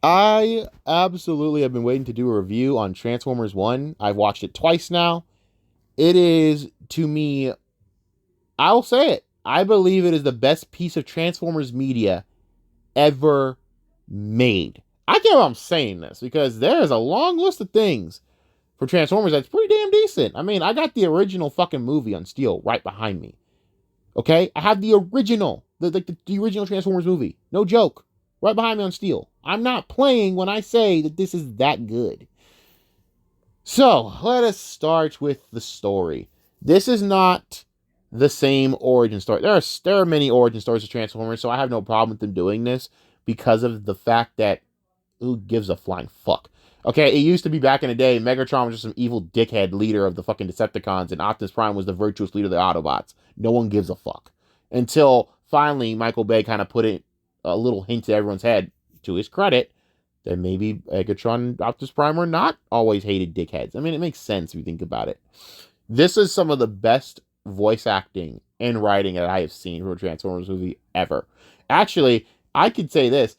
I absolutely have been waiting to do a review on Transformers 1. I've watched it twice now. It is, to me, I'll say it. I believe it is the best piece of Transformers media ever made. I can't believe I'm saying this because there is a long list of things for Transformers that's pretty damn decent. I mean, I got the original fucking movie on Steel right behind me. Okay? I have the original, the original Transformers movie. No joke. Right behind me on Steel. I'm not playing when I say that this is that good. So, let us start with the story. This is not the same origin story. There are many origin stories of Transformers, so I have no problem with them doing this because of the fact that who gives a flying fuck? Okay, it used to be back in the day, Megatron was just some evil dickhead leader of the fucking Decepticons, and Optimus Prime was the virtuous leader of the Autobots. No one gives a fuck. Until finally, Michael Bay kind of put it a little hint to everyone's head, to his credit, that maybe Megatron and Optimus Prime are not always hated dickheads. I mean, it makes sense if you think about it. This is some of the best voice acting and writing that I have seen for a Transformers movie ever. Actually, I could say this.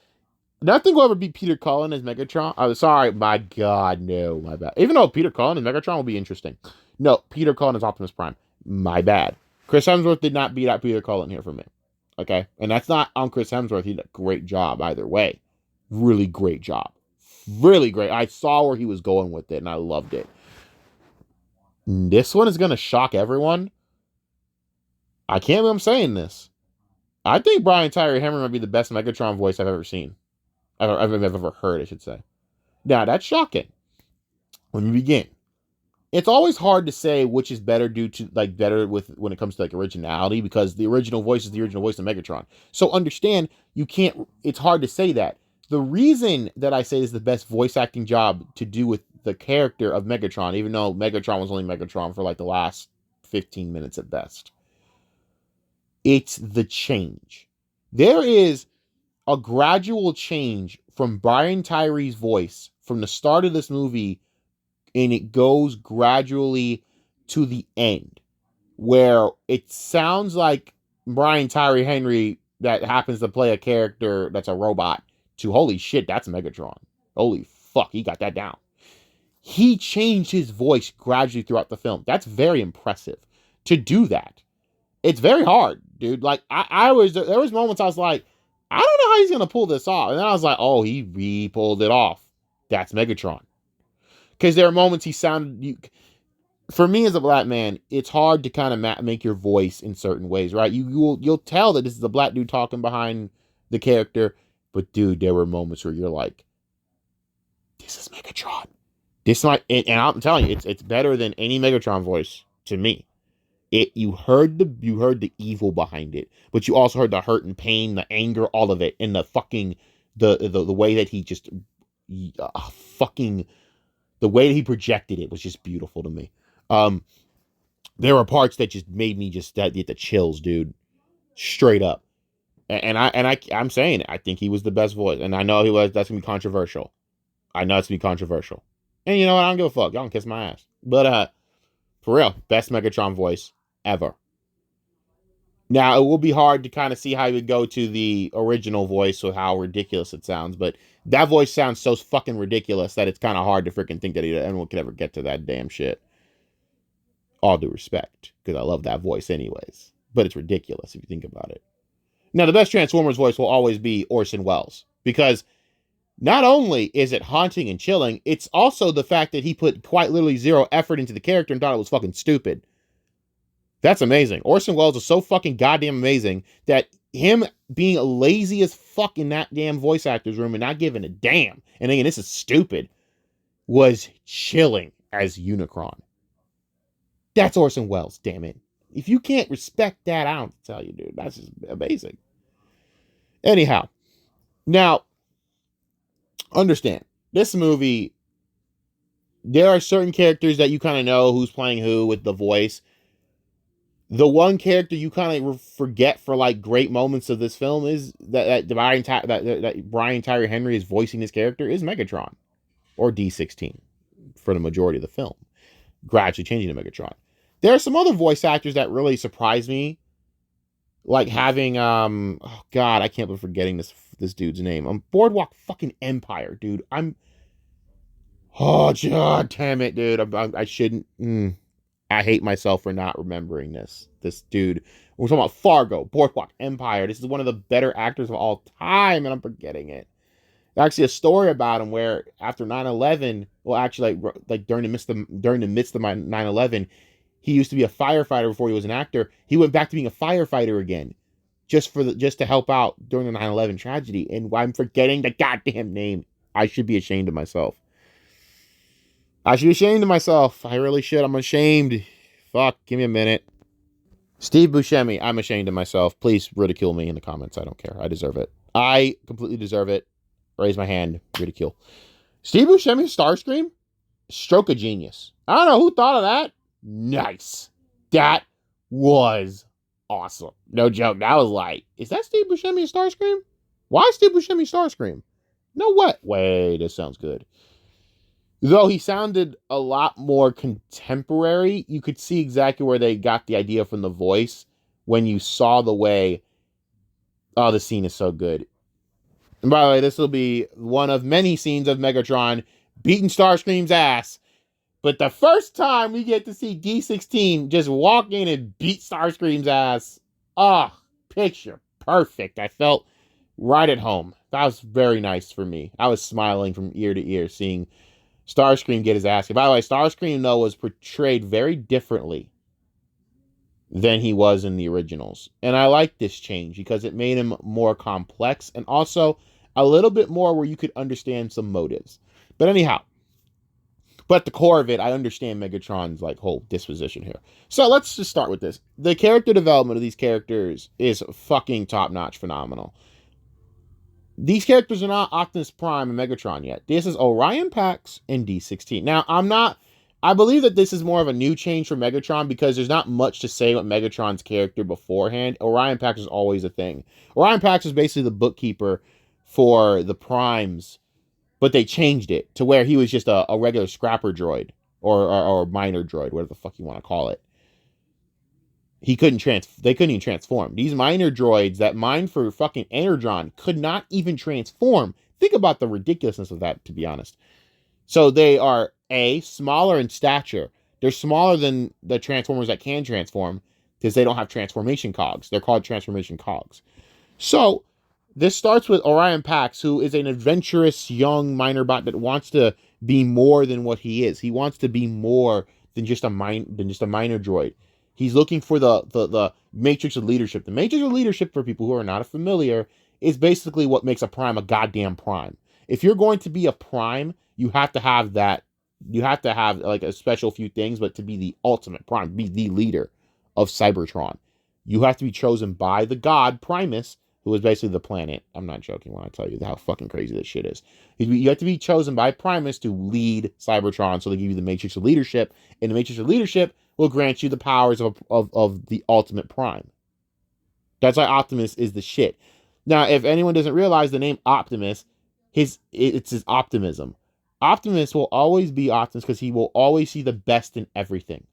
Nothing will ever beat Peter Cullen as Megatron. Oh, sorry, my God, no, my bad. Even though Peter Cullen as Megatron will be interesting. No, Peter Cullen as Optimus Prime. My bad. Chris Hemsworth did not beat out Peter Cullen here for me. Okay? And that's not on Chris Hemsworth. He did a great job either way. Really great job. Really great. I saw where he was going with it, and I loved it. This one is going to shock everyone. I can't believe I'm saying this. I think Brian Tyree Henry might be the best Megatron voice I've ever seen. I've ever heard, I should say. Now, that's shocking. When we begin, it's always hard to say which is better due to better with when it comes to originality, because the original voice is the original voice of Megatron. So understand, you can't. It's hard to say that. The reason that I say this is the best voice acting job to do with the character of Megatron, even though Megatron was only Megatron for the last 15 minutes at best, it's the change. There is a gradual change from Brian Tyree's voice from the start of this movie, and it goes gradually to the end, where it sounds like Brian Tyree Henry that happens to play a character that's a robot, to holy shit, that's Megatron. Holy fuck, he got that down. He changed his voice gradually throughout the film. That's very impressive. To do that, it's very hard, dude. There was moments I was like, I don't know how he's gonna pull this off, and then I was like, oh, he pulled it off. That's Megatron. Because there are moments he sounded. For me as a black man, it's hard to kind of make your voice in certain ways, right? You'll tell that this is a black dude talking behind the character, but dude, there were moments where you're like, this is Megatron. This might, and I'm telling you, it's better than any Megatron voice to me. You heard the evil behind it, but you also heard the hurt and pain, the anger, all of it, and the fucking the way that he just fucking the way that he projected it was just beautiful to me. There were parts that just made me just get the chills, dude, straight up. I'm saying it. I think he was the best voice, and I know he was. That's gonna be controversial. I know it's gonna be controversial, and you know what? I don't give a fuck. Y'all can kiss my ass. But for real, best Megatron voice ever. Now, it will be hard to kind of see how you would go to the original voice with how ridiculous it sounds, but that voice sounds so fucking ridiculous that it's kind of hard to freaking think that anyone could ever get to that damn shit. All due respect, because I love that voice anyways, but it's ridiculous if you think about it. Now, the best Transformers voice will always be Orson Welles, because not only is it haunting and chilling, it's also the fact that he put quite literally zero effort into the character and thought it was fucking stupid. That's amazing. Orson Welles is so fucking goddamn amazing that him being lazy as fuck in that damn voice actor's room and not giving a damn, and thinking this is stupid, was chilling as Unicron. That's Orson Welles, damn it. If you can't respect that, I don't tell you, dude. That's just amazing. Anyhow, now, understand, this movie, there are certain characters that you kind of know who's playing who with the voice. The one character you kind of forget for great moments of this film is that Brian Tyree Henry is voicing his character is Megatron, or D16 for the majority of the film, gradually changing to Megatron. There are some other voice actors that really surprise me, like having oh god, I can't believe forgetting this this dude's name. Boardwalk fucking Empire, dude. Oh, god damn it, dude. I shouldn't. I hate myself for not remembering this. This dude. We're talking about Fargo, Boardwalk Empire. This is one of the better actors of all time, and I'm forgetting it. There's actually a story about him where after 9/11, well, actually, like during the midst of 9/11, he used to be a firefighter before he was an actor. He went back to being a firefighter again, just to help out during the 9/11 tragedy. And I'm forgetting the goddamn name. I should be ashamed of myself. I should be ashamed of myself. I really should. I'm ashamed. Fuck, give me a minute. Steve Buscemi, I'm ashamed of myself. Please ridicule me in the comments. I don't care. I deserve it. I completely deserve it. Raise my hand. Ridicule. Steve Buscemi, Starscream? Stroke of genius. I don't know who thought of that. Nice. That was awesome. No joke. That was like, is that Steve Buscemi in Starscream? Why is Steve Buscemi Starscream? No what? Wait, this sounds good. Though he sounded a lot more contemporary, you could see exactly where they got the idea from the voice when you saw the way. Oh, the scene is so good. And by the way, this will be one of many scenes of Megatron beating Starscream's ass. But the first time we get to see D16 just walk in and beat Starscream's ass, picture perfect. I felt right at home. That was very nice for me. I was smiling from ear to ear seeing Starscream get his ass kicked. By the way, Starscream, though, was portrayed very differently than he was in the originals. And I like this change because it made him more complex and also a little bit more where you could understand some motives. But anyhow, but at the core of it, I understand Megatron's like whole disposition here. So let's just start with this. The character development of these characters is fucking top-notch phenomenal. These characters are not Optimus Prime and Megatron yet. This is Orion Pax and D16. Now, I believe that this is more of a new change for Megatron because there's not much to say about Megatron's character beforehand. Orion Pax is always a thing. Orion Pax is basically the bookkeeper for the Primes, but they changed it to where he was just a regular scrapper droid or miner droid, whatever the fuck you want to call it. They couldn't even transform. These miner droids that mine for fucking Energon could not even transform. Think about the ridiculousness of that, to be honest. So they are, smaller in stature. They're smaller than the Transformers that can transform because they don't have transformation cogs. They're called transformation cogs. So this starts with Orion Pax, who is an adventurous young miner bot that wants to be more than what he is. He wants to be more than just a miner droid. He's looking for the matrix of leadership. The matrix of leadership, for people who are not familiar, is basically what makes a prime a goddamn prime. If you're going to be a prime, you have to have that. You have to have like a special few things, but to be the ultimate prime, be the leader of Cybertron, you have to be chosen by the god Primus, who is basically the planet. I'm not joking when I tell you how fucking crazy this shit is. You have to be chosen by Primus to lead Cybertron, so they give you the matrix of leadership, and the matrix of leadership will grant you the powers of the ultimate prime. That's why Optimus is the shit. Now, if anyone doesn't realize the name Optimus, it's his optimism. Optimus will always be Optimus because he will always see the best in everything.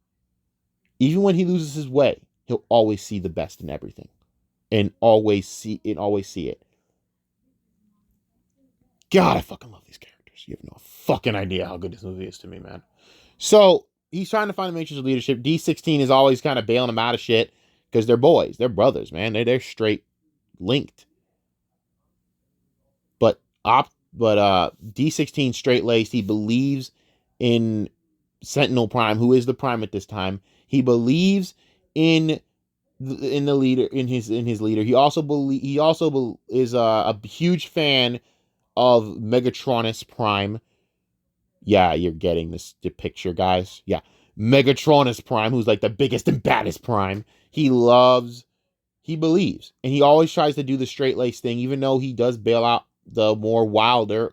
Even when he loses his way, he'll always see the best in everything. And always see it. God, I fucking love these characters. You have no fucking idea how good this movie is to me, man. So he's trying to find the matrix of leadership. D16 is always kind of bailing him out of shit because they're boys. They're brothers, man. They're straight linked. But D16 straight laced. He believes in Sentinel Prime, who is the Prime at this time. He believes in the leader, in his leader. He also is a huge fan of Megatronus Prime. Yeah, you're getting the picture, guys. Yeah, Megatronus Prime, who's like the biggest and baddest Prime. He believes, and he always tries to do the straight-laced thing, even though he does bail out the more wilder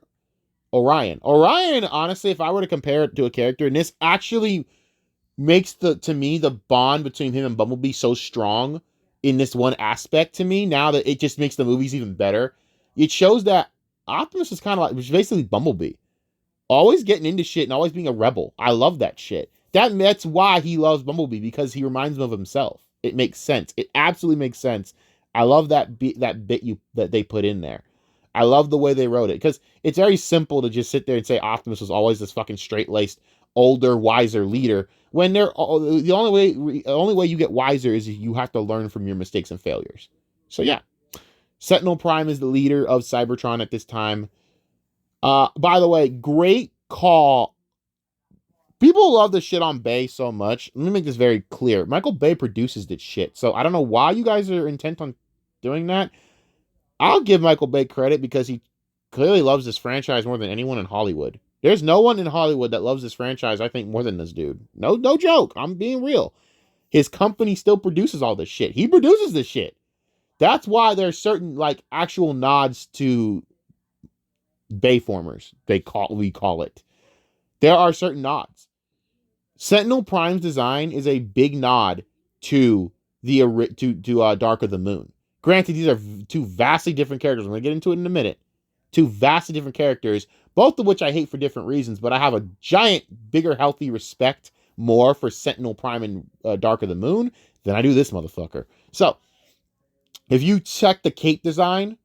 Orion. Orion, honestly, if I were to compare it to a character, and this actually makes to me the bond between him and Bumblebee so strong in this one aspect to me, now that it just makes the movies even better. It shows that Optimus is kind of like, basically Bumblebee. Always getting into shit and always being a rebel. I love that shit. That's why he loves Bumblebee, because he reminds him of himself. It makes sense. It absolutely makes sense. I love that bit that they put in there. I love the way they wrote it because it's very simple to just sit there and say Optimus was always this fucking straight-laced, older, wiser leader. When the only way you get wiser is you have to learn from your mistakes and failures. So yeah, Sentinel Prime is the leader of Cybertron at this time. By the way, great call. People love the shit on Bay so much. Let me make this very clear. Michael Bay produces this shit. So I don't know why you guys are intent on doing that. I'll give Michael Bay credit because he clearly loves this franchise more than anyone in Hollywood. There's no one in Hollywood that loves this franchise, I think, more than this dude. No joke. I'm being real. His company still produces all this shit. He produces this shit. That's why there's certain like actual nods to Bayformers. We call it. There are certain nods. Sentinel Prime's design is a big nod to Dark of the Moon. Granted, these are two vastly different characters. I'm going to get into it in a minute. Two vastly different characters, both of which I hate for different reasons, but I have a giant, bigger, healthy respect more for Sentinel Prime and Dark of the Moon than I do this motherfucker. So, if you check the cape design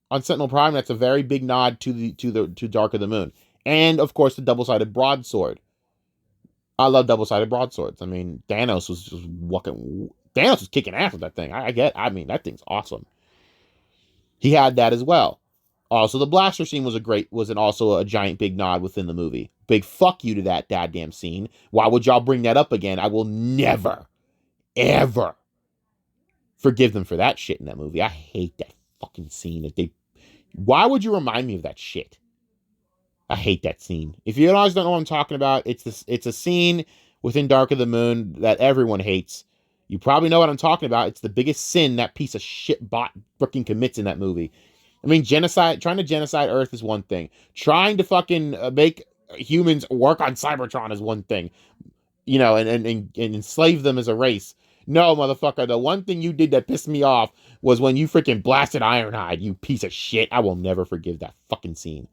on Sentinel Prime, that's a very big nod to Dark of the Moon. And, of course, the double-sided broadsword. I love double-sided broadswords. I mean, Thanos was kicking ass with that thing. I mean, that thing's awesome. He had that as well. Also, the blaster scene was also a giant big nod within the movie. Big fuck you to that goddamn scene. Why would y'all bring that up again? I will never, ever forgive them for that shit in that movie. I hate that fucking scene. Why would you remind me of that shit? I hate that scene. If you guys don't know what I'm talking about, it's a scene within Dark of the Moon that everyone hates. You probably know what I'm talking about. It's the biggest sin that piece of shit bot freaking commits in that movie. I mean, trying to genocide Earth is one thing. Trying to fucking make humans work on Cybertron is one thing. You know, and enslave them as a race. No, motherfucker, the one thing you did that pissed me off was when you freaking blasted Ironhide, you piece of shit. I will never forgive that fucking scene.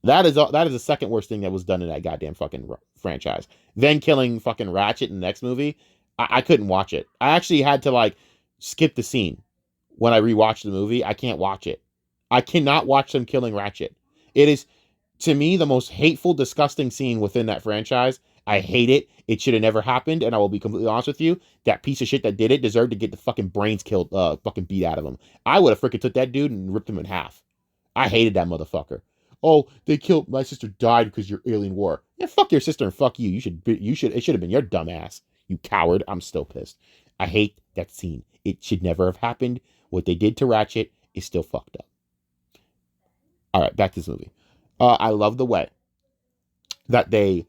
That is the second worst thing that was done in that goddamn fucking franchise. Then killing fucking Ratchet in the next movie, I couldn't watch it. I actually had to like skip the scene when I rewatched the movie. I can't watch it. I cannot watch them killing Ratchet. It is, to me, the most hateful, disgusting scene within that franchise. I hate it. It should have never happened, and I will be completely honest with you. That piece of shit that did it deserved to get the fucking brains killed, fucking beat out of him. I would have freaking took that dude and ripped him in half. I hated that motherfucker. Oh, my sister died because you're alien war. Yeah, fuck your sister and fuck you. It should have been your dumb ass. You coward. I'm still pissed. I hate that scene. It should never have happened. What they did to Ratchet is still fucked up. All right, back to this movie. I love the way that they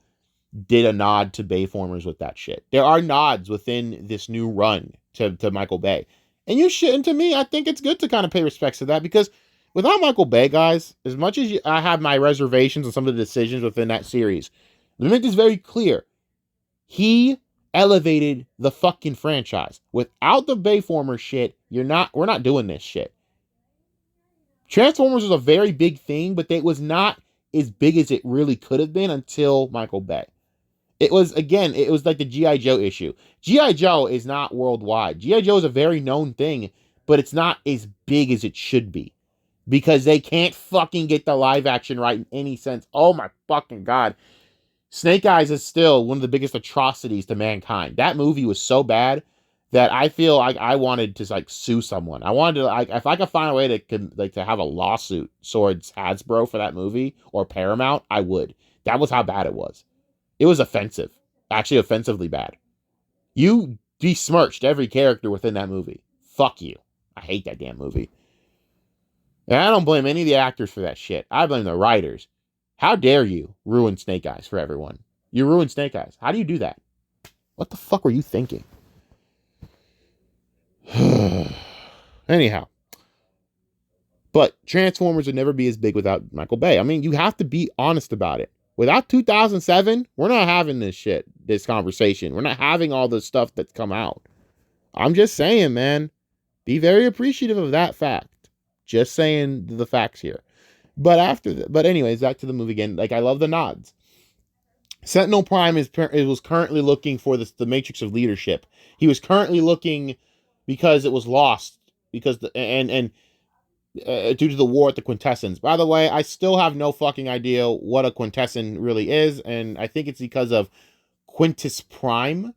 did a nod to Bayformers with that shit. There are nods within this new run to Michael Bay. And to me, I think it's good to kind of pay respects to that because without Michael Bay, guys, as much as I have my reservations on some of the decisions within that series, let me make this very clear. He elevated the fucking franchise. Without the Bayformers shit, we're not doing this shit. Transformers was a very big thing, but it was not as big as it really could have been until Michael Bay. It was like the G.I. Joe issue. G.I. Joe is not worldwide. G.I. Joe is a very known thing, but it's not as big as it should be. Because they can't fucking get the live action right in any sense. Oh my fucking God. Snake Eyes is still one of the biggest atrocities to mankind. That movie was so bad that I feel like I wanted to like sue someone. I wanted to if I could find a way to have a lawsuit towards Hasbro for that movie or Paramount, I would. That was how bad it was. It was offensive. Actually offensively bad. You besmirched every character within that movie. Fuck you. I hate that damn movie. And I don't blame any of the actors for that shit. I blame the writers. How dare you ruin Snake Eyes for everyone? You ruined Snake Eyes. How do you do that? What the fuck were you thinking? Anyhow. But Transformers would never be as big without Michael Bay. I mean, you have to be honest about it. Without 2007, we're not having this conversation. We're not having all the stuff that's come out. I'm just saying, man. Be very appreciative of that fact. Just saying the facts here. But anyways, back to the movie again. Like, I love the nods. Sentinel Prime was currently looking for the matrix of leadership. He was currently looking because it was lost. Because due to the war at the Quintessence. By the way, I still have no fucking idea what a Quintessence really is, and I think it's because of Quintus Prime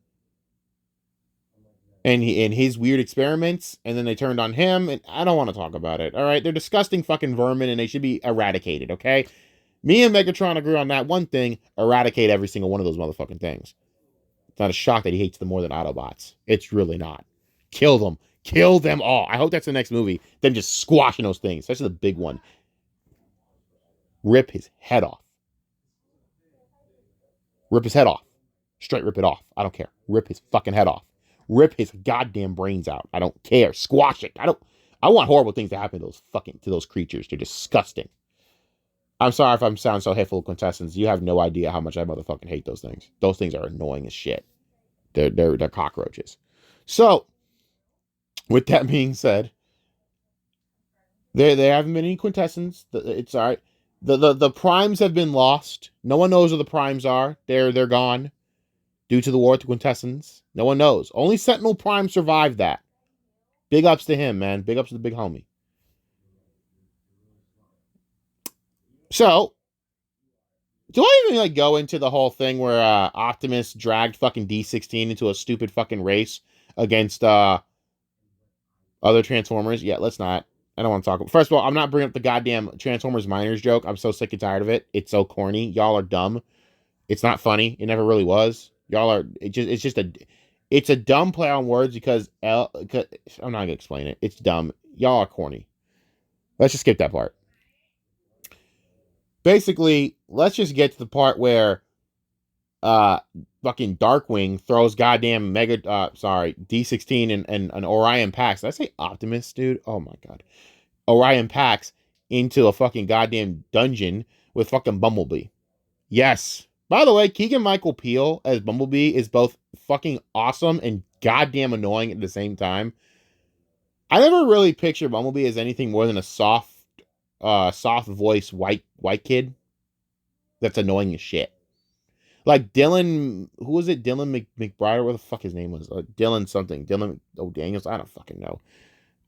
and his weird experiments, and then they turned on him, and I don't want to talk about it. All right, they're disgusting fucking vermin, and they should be eradicated. Okay, me and Megatron agree on that one thing: eradicate every single one of those motherfucking things. It's not a shock that he hates them more than Autobots. It's really not. Kill them. Kill them all. I hope that's the next movie. Them just squashing those things. That's the big one. Rip his head off. Rip his head off. Straight rip it off. I don't care. Rip his fucking head off. Rip his goddamn brains out. I don't care. Squash it. I want horrible things to happen to those creatures. They're disgusting. I'm sorry if I'm sound so hateful of Quintessence. You have no idea how much I motherfucking hate those things. Those things are annoying as shit. They're cockroaches. So, with that being said, there haven't been any Quintessence. It's all right. The primes have been lost. No one knows where the primes are. They're gone due to the war to Quintessence. No one knows. Only Sentinel Prime survived that. Big ups to him, man. Big ups to the big homie. So, do I even go into the whole thing where Optimus dragged fucking D16 into a stupid fucking race against other Transformers? Yeah, let's not. I don't want to talk. First of all, I'm not bringing up the goddamn Transformers miners joke. I'm so sick and tired of it. It's so corny. Y'all are dumb. It's not funny. It never really was. Y'all are. It's a dumb play on words because I'm not gonna explain it. It's dumb. Y'all are corny. Let's just skip that part. Basically, let's just get to the part where fucking Darkwing throws goddamn D16 and Orion Pax. Did I say Optimus, dude? Oh my god. Orion Pax into a fucking goddamn dungeon with fucking Bumblebee. Yes. By the way, Keegan-Michael Peele as Bumblebee is both fucking awesome and goddamn annoying at the same time. I never really picture Bumblebee as anything more than a soft voice white kid that's annoying as shit. Like Dylan, who was it? Dylan McBride, what the fuck his name was? Dylan something. Dylan O'Daniels. I don't fucking know.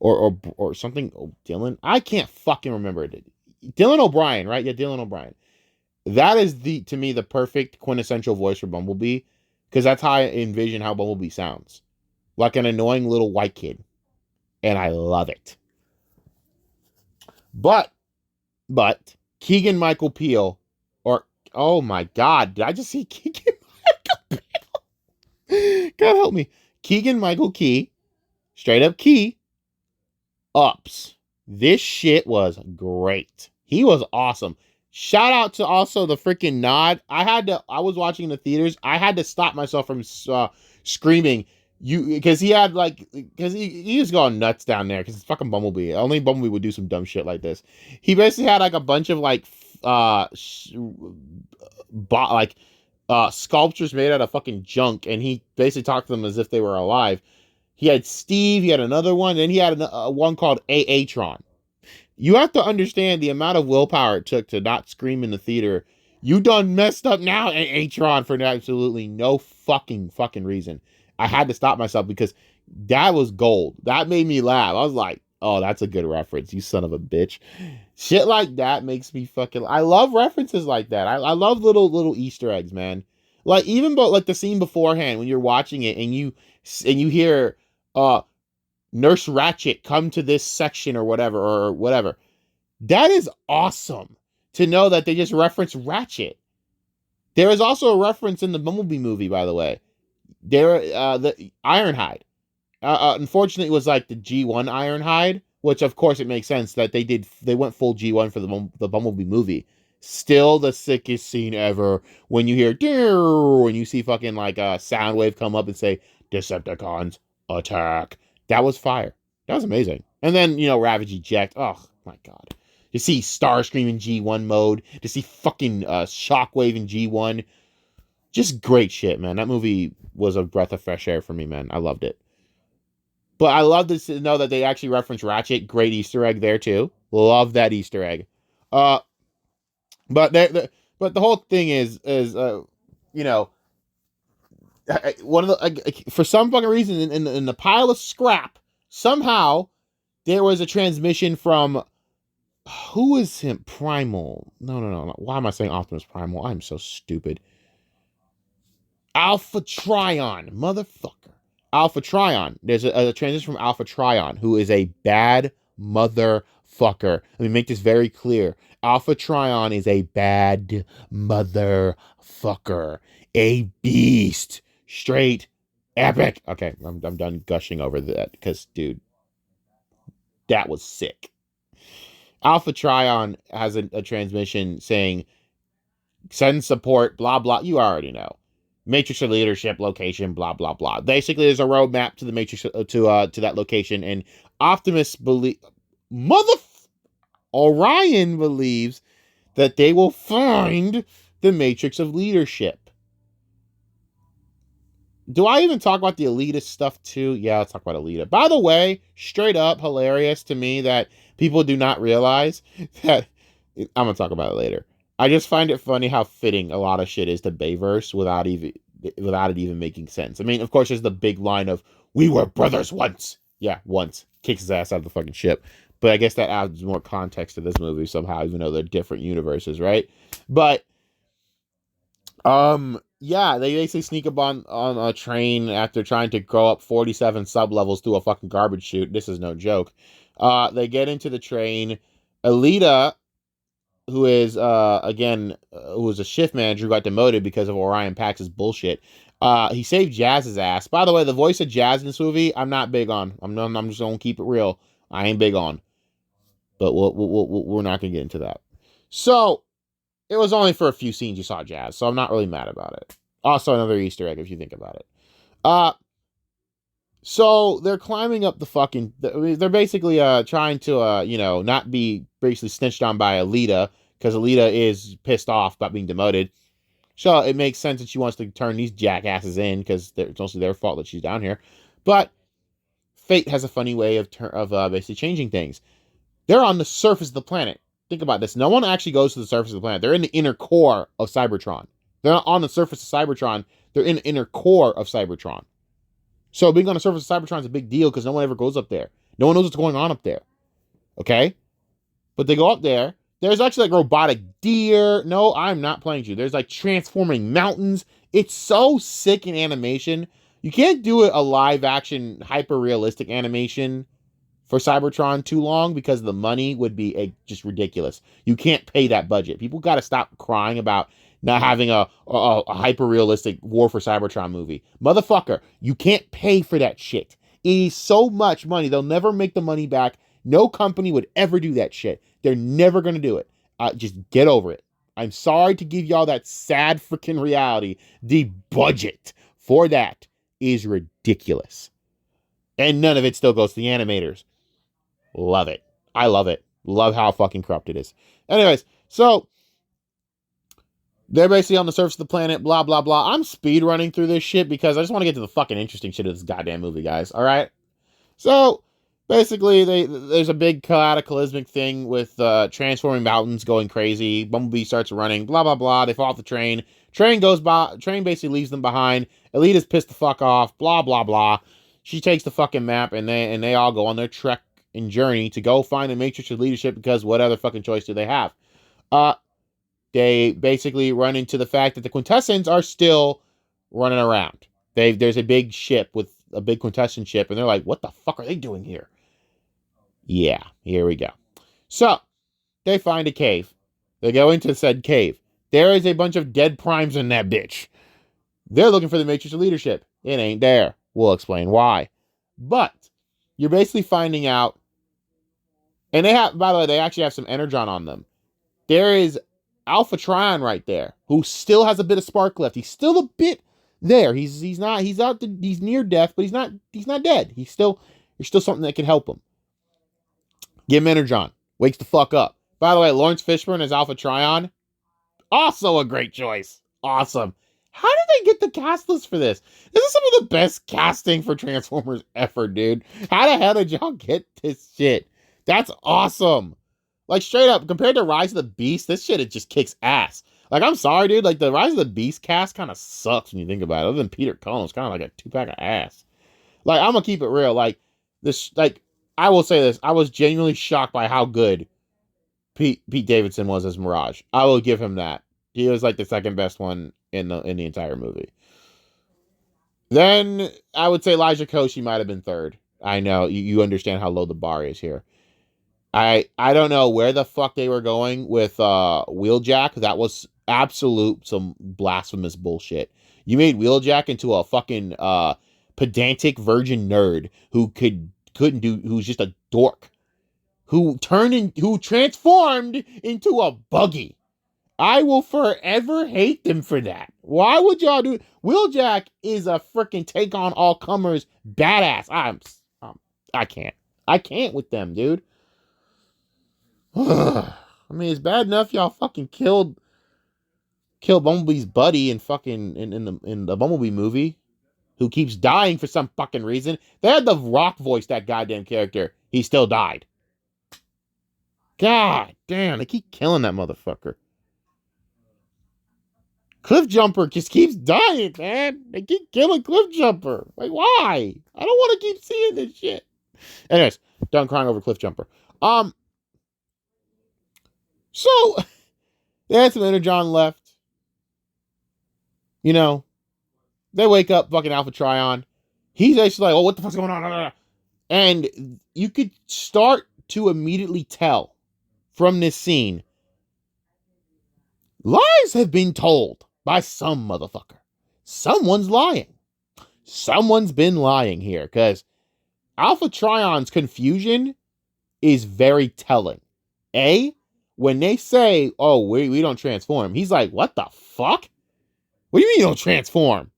Or something. Oh, Dylan. I can't fucking remember it. Dylan O'Brien, right? Yeah, Dylan O'Brien. That is to me the perfect quintessential voice for Bumblebee, because that's how I envision how Bumblebee sounds, like an annoying little white kid, and I love it. But Keegan-Michael Peele, or oh my god, did I just see Keegan-Michael Peele? God help me, Keegan-Michael Key, straight up Key, ups. This shit was great. He was awesome. Shout out to also the freaking nod. I was watching in the theaters. I had to stop myself from screaming because he was going nuts down there because it's fucking Bumblebee. Only Bumblebee would do some dumb shit like this. He basically had like a bunch of sculptures made out of fucking junk, and he basically talked to them as if they were alive. He had Steve, he had another one, and he had one called Aatron. You have to understand the amount of willpower it took to not scream in the theater. You done messed up now, Aatron, for absolutely no fucking reason. I had to stop myself because that was gold. That made me laugh. I was like, oh, that's a good reference, you son of a bitch. Shit like that makes me fucking... I love references like that. I love little Easter eggs, man. Like, even like the scene beforehand when you're watching it and you hear... Nurse Ratchet come to this section or whatever. That is awesome to know that they just reference Ratchet. There is also a reference in the Bumblebee movie, by the way. The Ironhide. Unfortunately, it was like the G1 Ironhide, which of course it makes sense that they went full G1 for the Bumblebee movie. Still the sickest scene ever when you hear when you see fucking like a Soundwave come up and say Decepticons attack. That was fire. That was amazing. And then, Ravage eject. Oh, my God. To see Starscream in G1 mode. To see fucking Shockwave in G1. Just great shit, man. That movie was a breath of fresh air for me, man. I loved it. But I love to know that they actually reference Ratchet. Great Easter egg there, too. Love that Easter egg. But the whole thing is one of the for some fucking reason in the pile of scrap, somehow there was a transmission from Who is him? Primal. No. Why am I saying Optimus Primal? I'm so stupid. Alpha Trion, motherfucker. Alpha Trion. There's a transition from Alpha Trion, who is a bad motherfucker. Let me make this very clear. Alpha Trion is a bad motherfucker. A beast. Straight epic. Okay, I'm done gushing over that because, dude, that was sick. Alpha Trion has a transmission saying, send support, blah, blah. You already know. Matrix of leadership location, blah blah blah. Basically, there's a roadmap to the Matrix to that location, and Optimus Orion believes that they will find the Matrix of leadership. Do I even talk about the elitist stuff too? Yeah, let's talk about Elita. By the way, straight up hilarious to me that people do not realize that. I'm gonna talk about it later. I just find it funny how fitting a lot of shit is to Bayverse without it even making sense. I mean, of course, there's the big line of "We were brothers once." Yeah, once kicks his ass out of the fucking ship. But I guess that adds more context to this movie somehow, even though they're different universes, right? But yeah, they basically sneak up on a train after trying to grow up 47 sub-levels through a fucking garbage chute. This is no joke. They get into the train. Elita, who is who was a shift manager who got demoted because of Orion Pax's bullshit. He saved Jazz's ass. By the way, the voice of Jazz in this movie, I'm not big on. I'm just gonna keep it real. I ain't big on. But we're not gonna get into that. So it was only for a few scenes you saw Jazz, so I'm not really mad about it. Also, another Easter egg if you think about it. So they're climbing up the fucking. They're basically trying to not be basically snitched on by Elita because Elita is pissed off about being demoted. So it makes sense that she wants to turn these jackasses in because it's mostly their fault that she's down here. But fate has a funny way of basically changing things. They're on the surface of the planet. Think about this. No one actually goes to the surface of the planet. They're in the inner core of Cybertron. They're not on the surface of Cybertron. They're in the inner core of Cybertron. So being on the surface of Cybertron is a big deal because no one ever goes up there. No one knows what's going on up there. Okay? But they go up there. There's actually like robotic deer. No, I'm not playing you. There's like transforming mountains. It's so sick in animation. You can't do a live action, hyper realistic animation for Cybertron too long because the money would be just ridiculous. You can't pay that budget. People got to stop crying about not having a hyper realistic War for Cybertron movie. Motherfucker, you can't pay for that shit. It is so much money. They'll never make the money back. No company would ever do that shit. They're never going to do it. Just get over it. I'm sorry to give y'all that sad freaking reality. The budget for that is ridiculous. And none of it still goes to the animators. Love it. I love it. Love how fucking corrupt it is. Anyways, so they're basically on the surface of the planet, blah, blah, blah. I'm speed running through this shit because I just want to get to the fucking interesting shit of this goddamn movie, guys. All right? So basically, there's a big cataclysmic thing with transforming mountains going crazy. Bumblebee starts running, blah, blah, blah. They fall off the train. Train goes by. Train basically leaves them behind. Elita's pissed the fuck off, blah, blah, blah. She takes the fucking map, and they all go on their trek and journey to go find the Matrix of leadership because what other fucking choice do they have? They basically run into the fact that the Quintessence are still running around. There's a big ship with a big Quintessence ship, and they're like, what the fuck are they doing here? Yeah, here we go. So, they find a cave. They go into said cave. There is a bunch of dead primes in that bitch. They're looking for the Matrix of leadership. It ain't there. We'll explain why. But, you're basically finding out, and they have, by the way, they actually have some Energon on them. There is Alpha Trion right there, who still has a bit of spark left. He's still a bit there. He's near death, but he's not dead. There's still something that can help him. Give him Energon. Wakes the fuck up. By the way, Lawrence Fishburne as Alpha Trion, also a great choice. Awesome. How did they get the cast list for this? This is some of the best casting for Transformers ever, dude. How the hell did y'all get this shit? That's awesome. Like, straight up, compared to Rise of the Beast, this shit, it just kicks ass. Like, I'm sorry, dude. Like, the Rise of the Beast cast kind of sucks when you think about it. Other than Peter Cullen, it's kind of like a two-pack of ass. Like, I'm gonna keep it real. Like, I will say this. I was genuinely shocked by how good Pete Davidson was as Mirage. I will give him that. He was like the second best one in the entire movie. Then I would say Elijah Koshy might have been third. I know you understand how low the bar is here. I don't know where the fuck they were going with Wheeljack. That was absolute some blasphemous bullshit. You made Wheeljack into a fucking pedantic virgin nerd who who's just a dork. Who transformed into a buggy. I will forever hate them for that. Why would y'all do it? Wheeljack is a freaking take on all comers badass. I can't. I can't with them, dude. I mean, it's bad enough y'all fucking killed Bumblebee's buddy in the Bumblebee movie, who keeps dying for some fucking reason. They had The Rock voice that goddamn character. He still died. God damn, they keep killing that motherfucker. Cliffjumper just keeps dying, man. They keep killing Cliffjumper. Like, why? I don't want to keep seeing this shit. Anyways, done crying over Cliffjumper. So they had some Energon left. You know, they wake up fucking Alpha Trion. He's actually like, oh, what the fuck's going on? And you could start to immediately tell from this scene, lies have been told by some motherfucker. Someone's lying. Someone's been lying here, because Alpha Trion's confusion is very telling. When they say, oh, we don't transform, he's like, what the fuck? What do you mean you don't transform?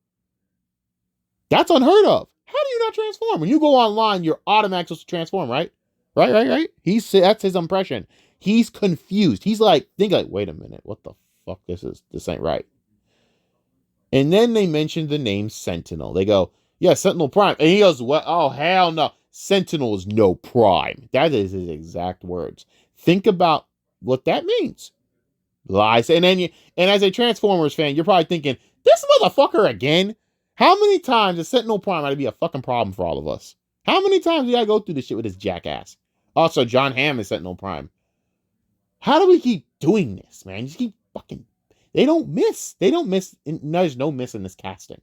That's unheard of. How do you not transform? When you go online, you're automatically supposed to transform, right? Right. That's his impression. He's confused. He's like, wait a minute, what the fuck? This ain't right. And then they mentioned the name Sentinel. They go, yeah, Sentinel Prime. And he goes, what? Oh, hell no. Sentinel is no prime. That is his exact words. Think about what that means. Lies. And as a Transformers fan, you're probably thinking, this motherfucker again? How many times is Sentinel Prime to be a fucking problem for all of us? How many times do you gotta go through this shit with this jackass? Also, John Hamm is Sentinel Prime. How do we keep doing this, man? Just keep fucking... They don't miss. There's no miss in this casting.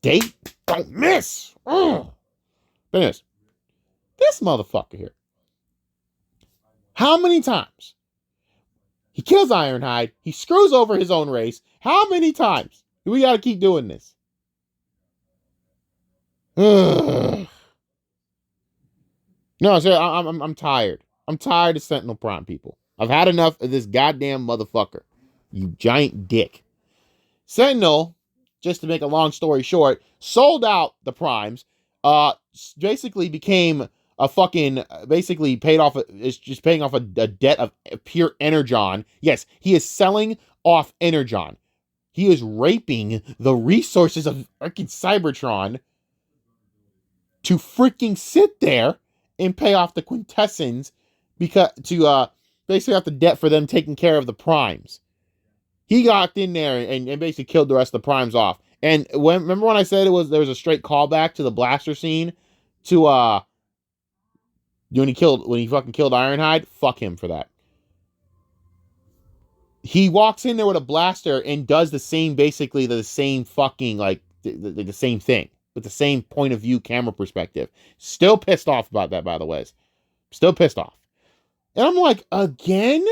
They don't miss. Ugh. But anyways, this motherfucker here. How many times? He kills Ironhide. He screws over his own race. How many times do we gotta keep doing this? Ugh. No, sir, I'm tired. I'm tired of Sentinel Prime people. I've had enough of this goddamn motherfucker. You giant dick. Sentinel, just to make a long story short, sold out the Primes, basically became a fucking, basically paid off, is just paying off a debt of pure Energon. Yes, he is selling off Energon. He is raping the resources of freaking Cybertron to freaking sit there and pay off the Quintessence to basically have the debt for them taking care of the Primes. He got in there and basically killed the rest of the Primes off. And remember when I said there was a straight callback to the blaster scene to when he fucking killed Ironhide? Fuck him for that. He walks in there with a blaster and does the same fucking the same thing with the same point of view camera perspective. Still pissed off about that, by the way. Still pissed off. And I'm like, again?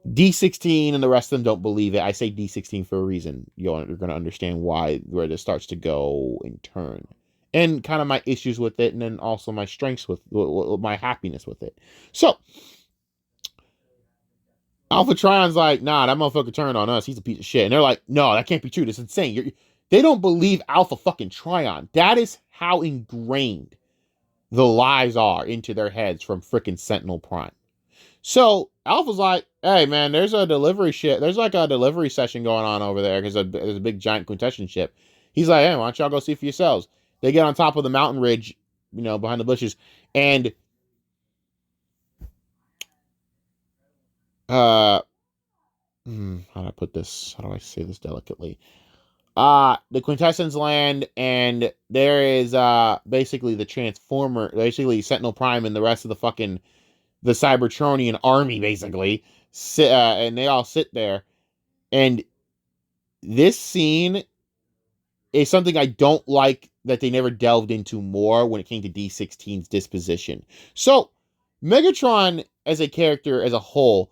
D16 and the rest of them don't believe it. I say D16 for a reason. You're going to understand where this starts to go in turn. And kind of my issues with it, and then also my strengths with my happiness with it. So, Alpha Trion's like, nah, that motherfucker turned on us. He's a piece of shit. And they're like, no, that can't be true. That's insane. They don't believe Alpha fucking Trion. That is how ingrained the lies are into their heads from freaking Sentinel Prime. So Alpha's like, hey man, there's a delivery session going on over there because there's a big giant Quintessence ship. He's like, hey, why don't y'all go see for yourselves? They get on top of the mountain ridge, behind the bushes, and how do I put this? How do I say this delicately? The Quintessence land, and there is basically the Transformer, basically Sentinel Prime and the rest of the fucking the Cybertronian army, basically, and they all sit there. And this scene is something I don't like that they never delved into more when it came to D16's disposition. So, Megatron as a character as a whole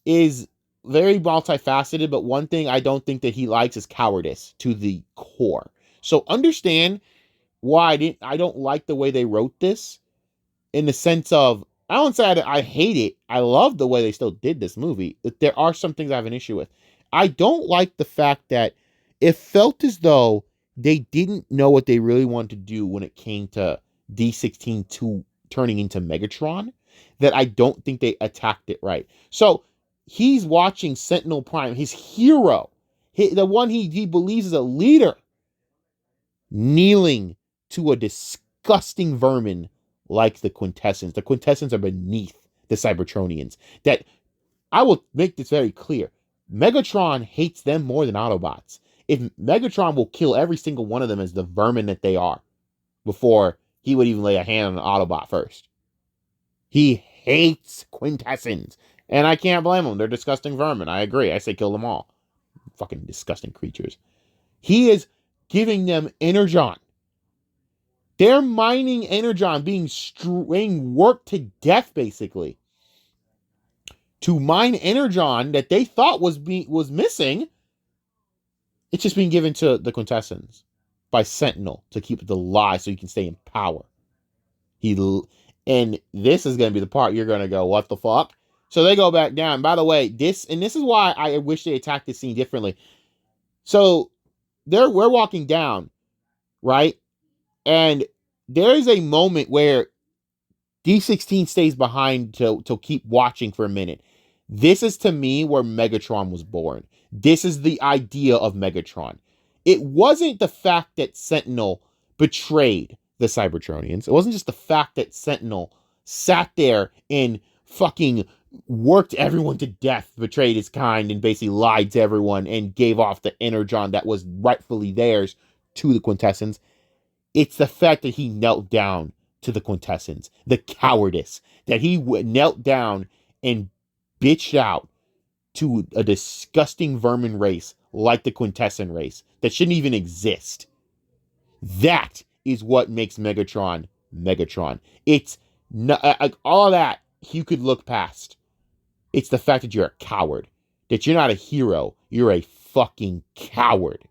is very multifaceted, but one thing I don't think that he likes is cowardice to the core. So understand why I don't like the way they wrote this, in the sense of, I don't say I hate it. I love the way they still did this movie. There are some things I have an issue with. I don't like the fact that it felt as though they didn't know what they really wanted to do when it came to D16 turning into Megatron, that I don't think they attacked it right. So he's watching Sentinel Prime, his hero, the one he believes is a leader, kneeling to a disgusting vermin like the Quintessence. The Quintessence are beneath the Cybertronians. That, I will make this very clear, Megatron hates them more than Autobots. If Megatron will kill every single one of them as the vermin that they are, before he would even lay a hand on an Autobot first. He hates Quintessence. And I can't blame him. They're disgusting vermin. I agree. I say kill them all. Fucking disgusting creatures. He is giving them Energon. They're mining Energon, being worked to death, basically, to mine Energon that they thought was missing. It's just being given to the Quintessence by Sentinel to keep it alive so he can stay in power. And this is going to be the part you're going to go, what the fuck? So they go back down. By the way, this is why I wish they attacked this scene differently. So we're walking down, right? And there is a moment where D16 stays behind to keep watching for a minute. This is, to me, where Megatron was born. This is the idea of Megatron. It wasn't the fact that Sentinel betrayed the Cybertronians. It wasn't just the fact that Sentinel sat there and fucking worked everyone to death, betrayed his kind, and basically lied to everyone and gave off the Energon that was rightfully theirs to the Quintessence. It's the fact that he knelt down to the Quintessence. The cowardice that he knelt down and bitched out to a disgusting vermin race like the Quintessence race that shouldn't even exist. That is what makes Megatron Megatron. It's not, all that you could look past. It's the fact that you're a coward. That you're not a hero. You're a fucking coward.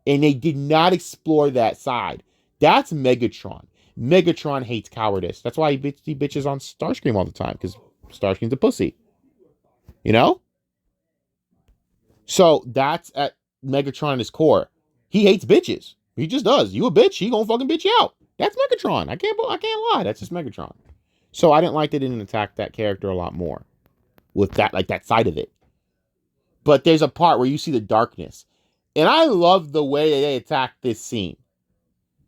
And they did not explore that side. That's Megatron. Megatron hates cowardice. That's why he bitches on Starscream all the time, because Starscream's a pussy. You know? So that's at Megatron at his core. He hates bitches. He just does. You a bitch, he gonna fucking bitch you out. That's Megatron. I can't lie. That's just Megatron. So I didn't like they didn't attack that character a lot more with that, like that side of it. But there's a part where you see the darkness. And I love the way they attacked this scene.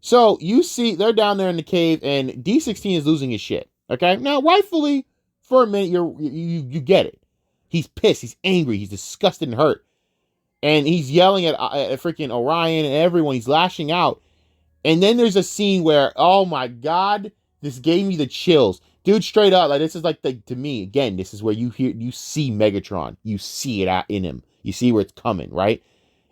So you see, they're down there in the cave, and D16 is losing his shit. Okay? Now, rightfully, for a minute, you get it. He's pissed. He's angry. He's disgusted and hurt. And he's yelling at freaking Orion and everyone. He's lashing out. And then there's a scene where, oh my God, this gave me the chills. Dude, straight up, like, this is like, to me, again, this is where you see Megatron. You see it in him. You see where it's coming, right?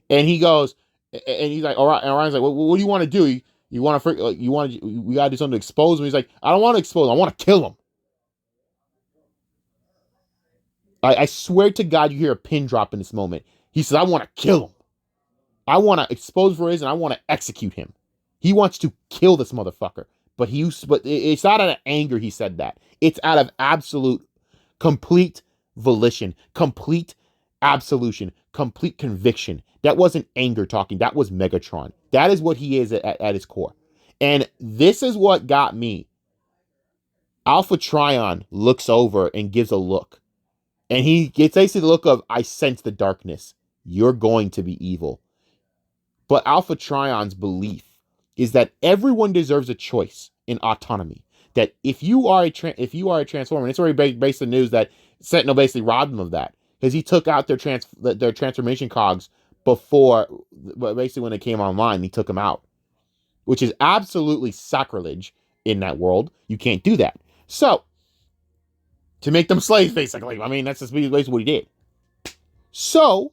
And he goes, and he's like, Orion's like, what do you want to do? You want to, we got to do something to expose him. He's like, I don't want to expose him. I want to kill him. I swear to God, you hear a pin drop in this moment. He says, I want to kill him. I want to expose for his, and I want to execute him. He wants to kill this motherfucker. But it's not out of anger he said that. It's out of absolute, complete volition, complete absolution, complete conviction. That wasn't anger talking. That was Megatron. That is what he is at his core. And this is what got me. Alpha Trion looks over and gives a look. And he gets basically the look of, I sense the darkness. You're going to be evil. But Alpha Trion's belief is that everyone deserves a choice in autonomy. That if you are a transformer, and it's already based the news that Sentinel basically robbed them of that, because he took out their transformation cogs before, basically when they came online, he took them out, which is absolutely sacrilege in that world. You can't do that. So to make them slaves, basically. I mean, that's just basically what he did. So,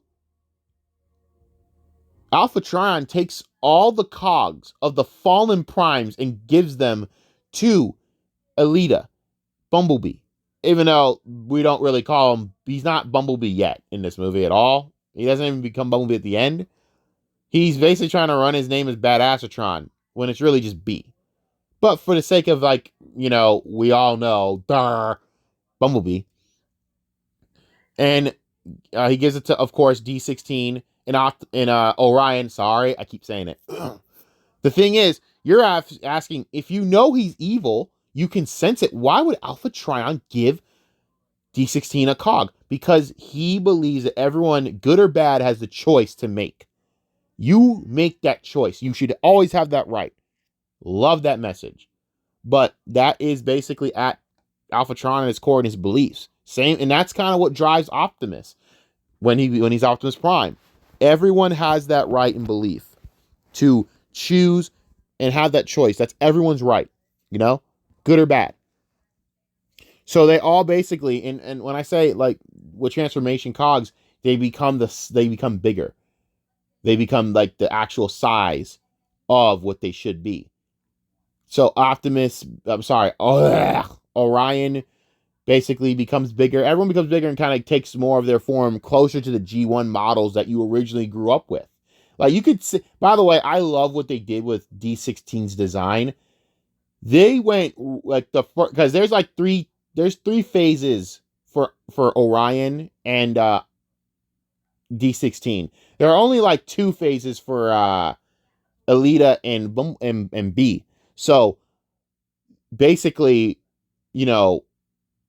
Alpha Trion takes all the cogs of the fallen primes and gives them to Elita, Bumblebee. Even though we don't really call him, he's not Bumblebee yet in this movie at all. He doesn't even become Bumblebee at the end. He's basically trying to run his name as Badassatron when it's really just B. But for the sake of, like, you know, we all know, Bumblebee. And he gives it to, of course, D16 and Orion. Sorry, I keep saying it. The thing is, you're asking, if you know he's evil, you can sense it. Why would Alpha Trion give D16 a cog? Because he believes that everyone, good or bad, has the choice to make. You make that choice. You should always have that right. Love that message. But that is basically at Alpha Trion at his core and his beliefs. Same, and that's kind of what drives Optimus when he's Optimus Prime. Everyone has that right and belief to choose and have that choice. That's everyone's right, you know, good or bad. So they all basically, and when I say, like, with transformation cogs, they become bigger. They become like the actual size of what they should be. So Orion basically becomes bigger. Everyone becomes bigger and kind of takes more of their form closer to the G1 models that you originally grew up with. Like, you could see, by the way, I love what they did with D16's design. They went like because there's three phases for Orion and D16. There are only like 2 phases for Elita and B. So basically, you know,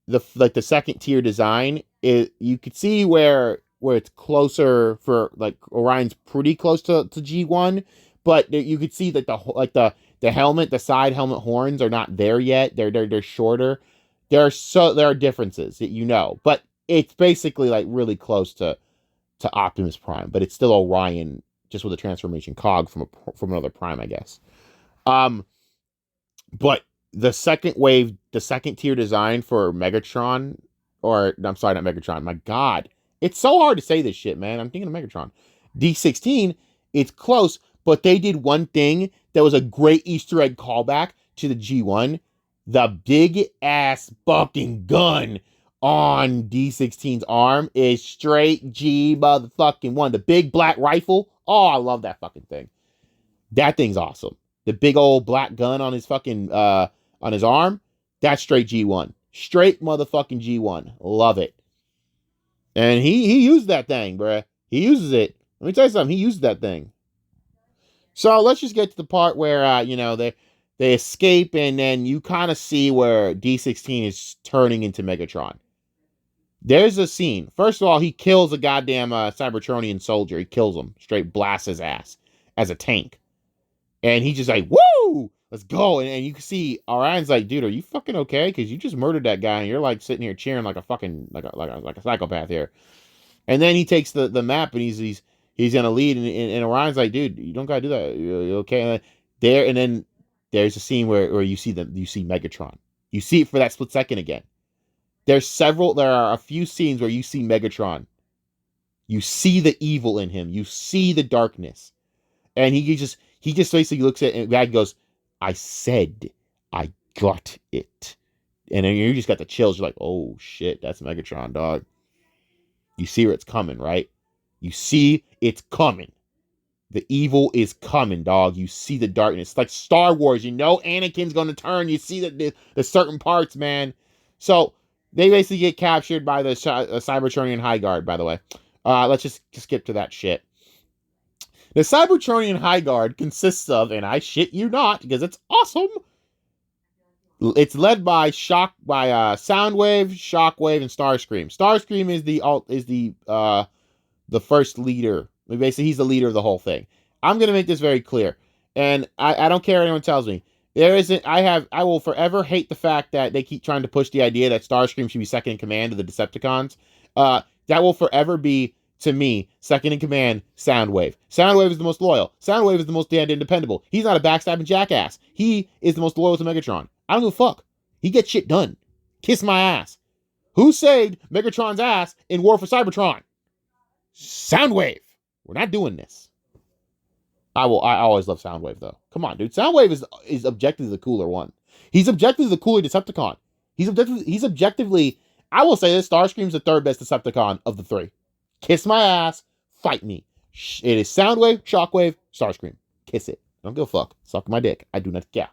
the second tier design, you could see where it's closer for, like, Orion's pretty close to G1, but you could see that the helmet, the side helmet horns are not there yet. They're shorter. There are differences that, you know, but it's basically like really close to Optimus Prime, but it's still Orion, just with a transformation cog from another Prime, I guess. But the second wave, the second tier design for Megatron, or I'm sorry, not Megatron. My God, it's so hard to say this shit, man. I'm thinking of Megatron. D16, it's close, but they did one thing that was a great Easter egg callback to the G1. The big ass fucking gun on D16's arm is straight G motherfucking 1. The big black rifle. Oh, I love that fucking thing. That thing's awesome. The big old black gun on his fucking on his arm, that's straight G1. Straight motherfucking G1. Love it. And he used that thing, bruh. He uses it. Let me tell you something. He used that thing. So let's just get to the part where you know, they escape, and then you kind of see where D16 is turning into Megatron. There's a scene. First of all, he kills a goddamn Cybertronian soldier. He kills him. Straight blasts his ass as a tank. And he's just like, woo! Let's go. And you can see Orion's like, dude, are you fucking okay? Because you just murdered that guy, and you're like sitting here cheering like a fucking like a psychopath here. And then he takes the map, and he's gonna lead, and Orion's like, dude, you don't gotta do that. You okay? And then there's a scene where you see Megatron. You see it for that split second again. There are a few scenes where you see Megatron. You see the evil in him. You see the darkness. And he just basically looks at it and goes, I said I got it. And then you just got the chills. You're like, oh shit, that's Megatron, dog. You see where it's coming, right? You see it's coming. The evil is coming, dog. You see the darkness. It's like Star Wars, you know Anakin's going to turn. You see the certain parts, man. So they basically get captured by the Cybertronian High Guard, by the way. Let's just skip to that shit. The Cybertronian High Guard consists of, and I shit you not, because it's awesome. It's led by Soundwave, Shockwave, and Starscream. Starscream is the first leader. Basically, he's the leader of the whole thing. I'm gonna make this very clear, and I don't care what anyone tells me. I will forever hate the fact that they keep trying to push the idea that Starscream should be second in command of the Decepticons. That will forever be, to me, second in command, Soundwave. Soundwave is the most loyal. Soundwave is the most damn independable. He's not a backstabbing jackass. He is the most loyal to Megatron. I don't give a fuck. He gets shit done. Kiss my ass. Who saved Megatron's ass in War for Cybertron? Soundwave. We're not doing this. I always love Soundwave though. Come on, dude. Soundwave is objectively the cooler one. He's objectively the cooler Decepticon. He's objectively. I will say this: Starscream's the third best Decepticon of the three. Kiss my ass, fight me. It is Soundwave, Shockwave, Starscream. Kiss it. Don't give a fuck. Suck my dick. I do not care.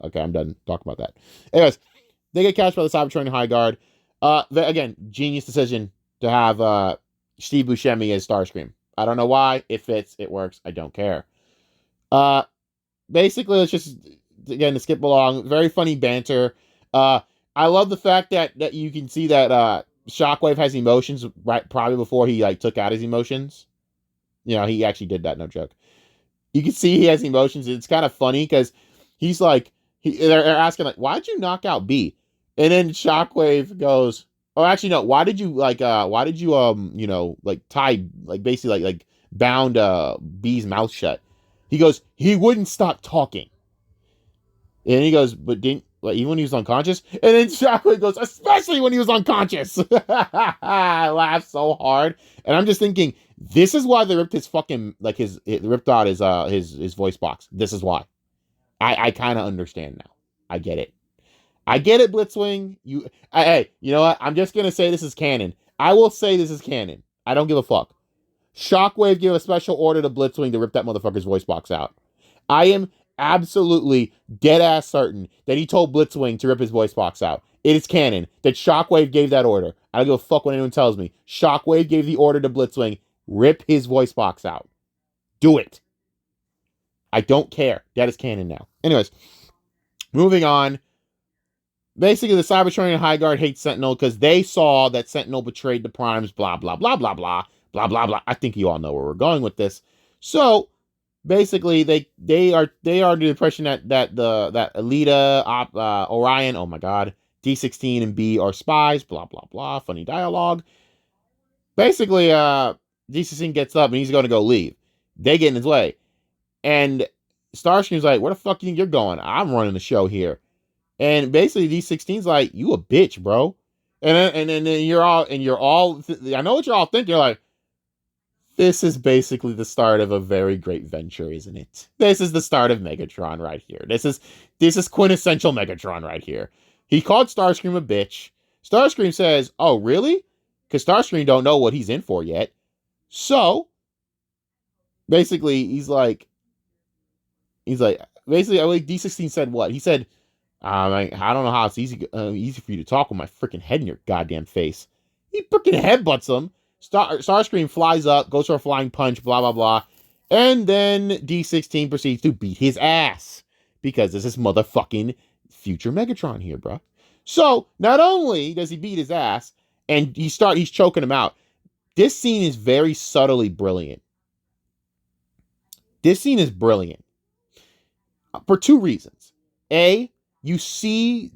Okay, I'm done talking about that. Anyways, they get catched by the Cybertron and High Guard. Again, genius decision to have Steve Buscemi as Starscream. I don't know why. It fits. It works. I don't care. Basically, let's just, again, to skip along. Very funny banter. I love the fact that you can see that Shockwave has emotions right probably before he like took out his emotions. You know, he actually did that, no joke. You can see he has emotions. It's kind of funny because he's like, they're asking like, why'd you knock out B? And then Shockwave goes, oh, actually no, why did you you know, like tie, like basically like bound B's mouth shut? He goes, he wouldn't stop talking. And he goes, but didn't, like, even when he was unconscious? And then Shockwave goes, especially when he was unconscious. I laughed so hard. And I'm just thinking, this is why they ripped his fucking, like, ripped out his voice box. This is why. I kind of understand now. I get it. I get it, Blitzwing. Hey, you know what? I'm just going to say this is canon. I will say this is canon. I don't give a fuck. Shockwave gave a special order to Blitzwing to rip that motherfucker's voice box out. I am absolutely dead ass certain that he told Blitzwing to rip his voice box out. It is canon that Shockwave gave that order. I don't give a fuck what anyone tells me. Shockwave gave the order to Blitzwing, rip his voice box out. Do it. I don't care. That is canon now. Anyways, moving on. Basically, the Cybertron and High Guard hate Sentinel because they saw that Sentinel betrayed the Primes, blah, blah, blah, blah, blah, blah, blah, blah. I think you all know where we're going with this. So, basically, they are under the impression that Elita, Orion, oh my god, D16 and B are spies, blah, blah, blah, funny dialogue. Basically, D16 gets up and he's going to go leave. They get in his way. And Starscream's like, where the fuck you think you're going? I'm running the show here. And basically, D16's like, you a bitch, bro. And then you're all, I know what you're all thinking. You're like, this is basically the start of a very great venture, isn't it? This is the start of Megatron right here. This is quintessential Megatron right here. He called Starscream a bitch. Starscream says, oh, really? Because Starscream don't know what he's in for yet. So, basically, he's like, basically, D16 said what? He said, I don't know how it's easy for you to talk with my freaking head in your goddamn face. He freaking headbutts him. Starscream flies up, goes for a flying punch, blah, blah, blah. And then D16 proceeds to beat his ass. Because this is motherfucking future Megatron here, bro. So, not only does he beat his ass, and he's choking him out, this scene is very subtly brilliant. This scene is brilliant. For two reasons. A, you see,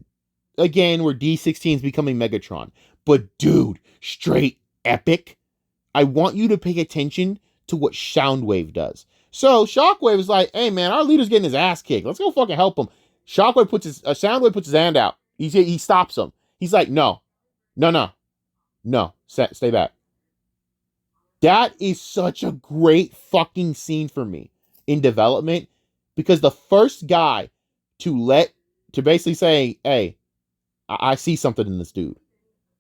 again, where D16 is becoming Megatron. But, dude, straight epic. I want you to pay attention to what Soundwave does. So, Shockwave is like, hey, man, our leader's getting his ass kicked. Let's go fucking help him. Soundwave puts his hand out. He stops him. He's like, no. Stay back. That is such a great fucking scene for me in development. Because the first guy to basically say, hey, I see something in this dude,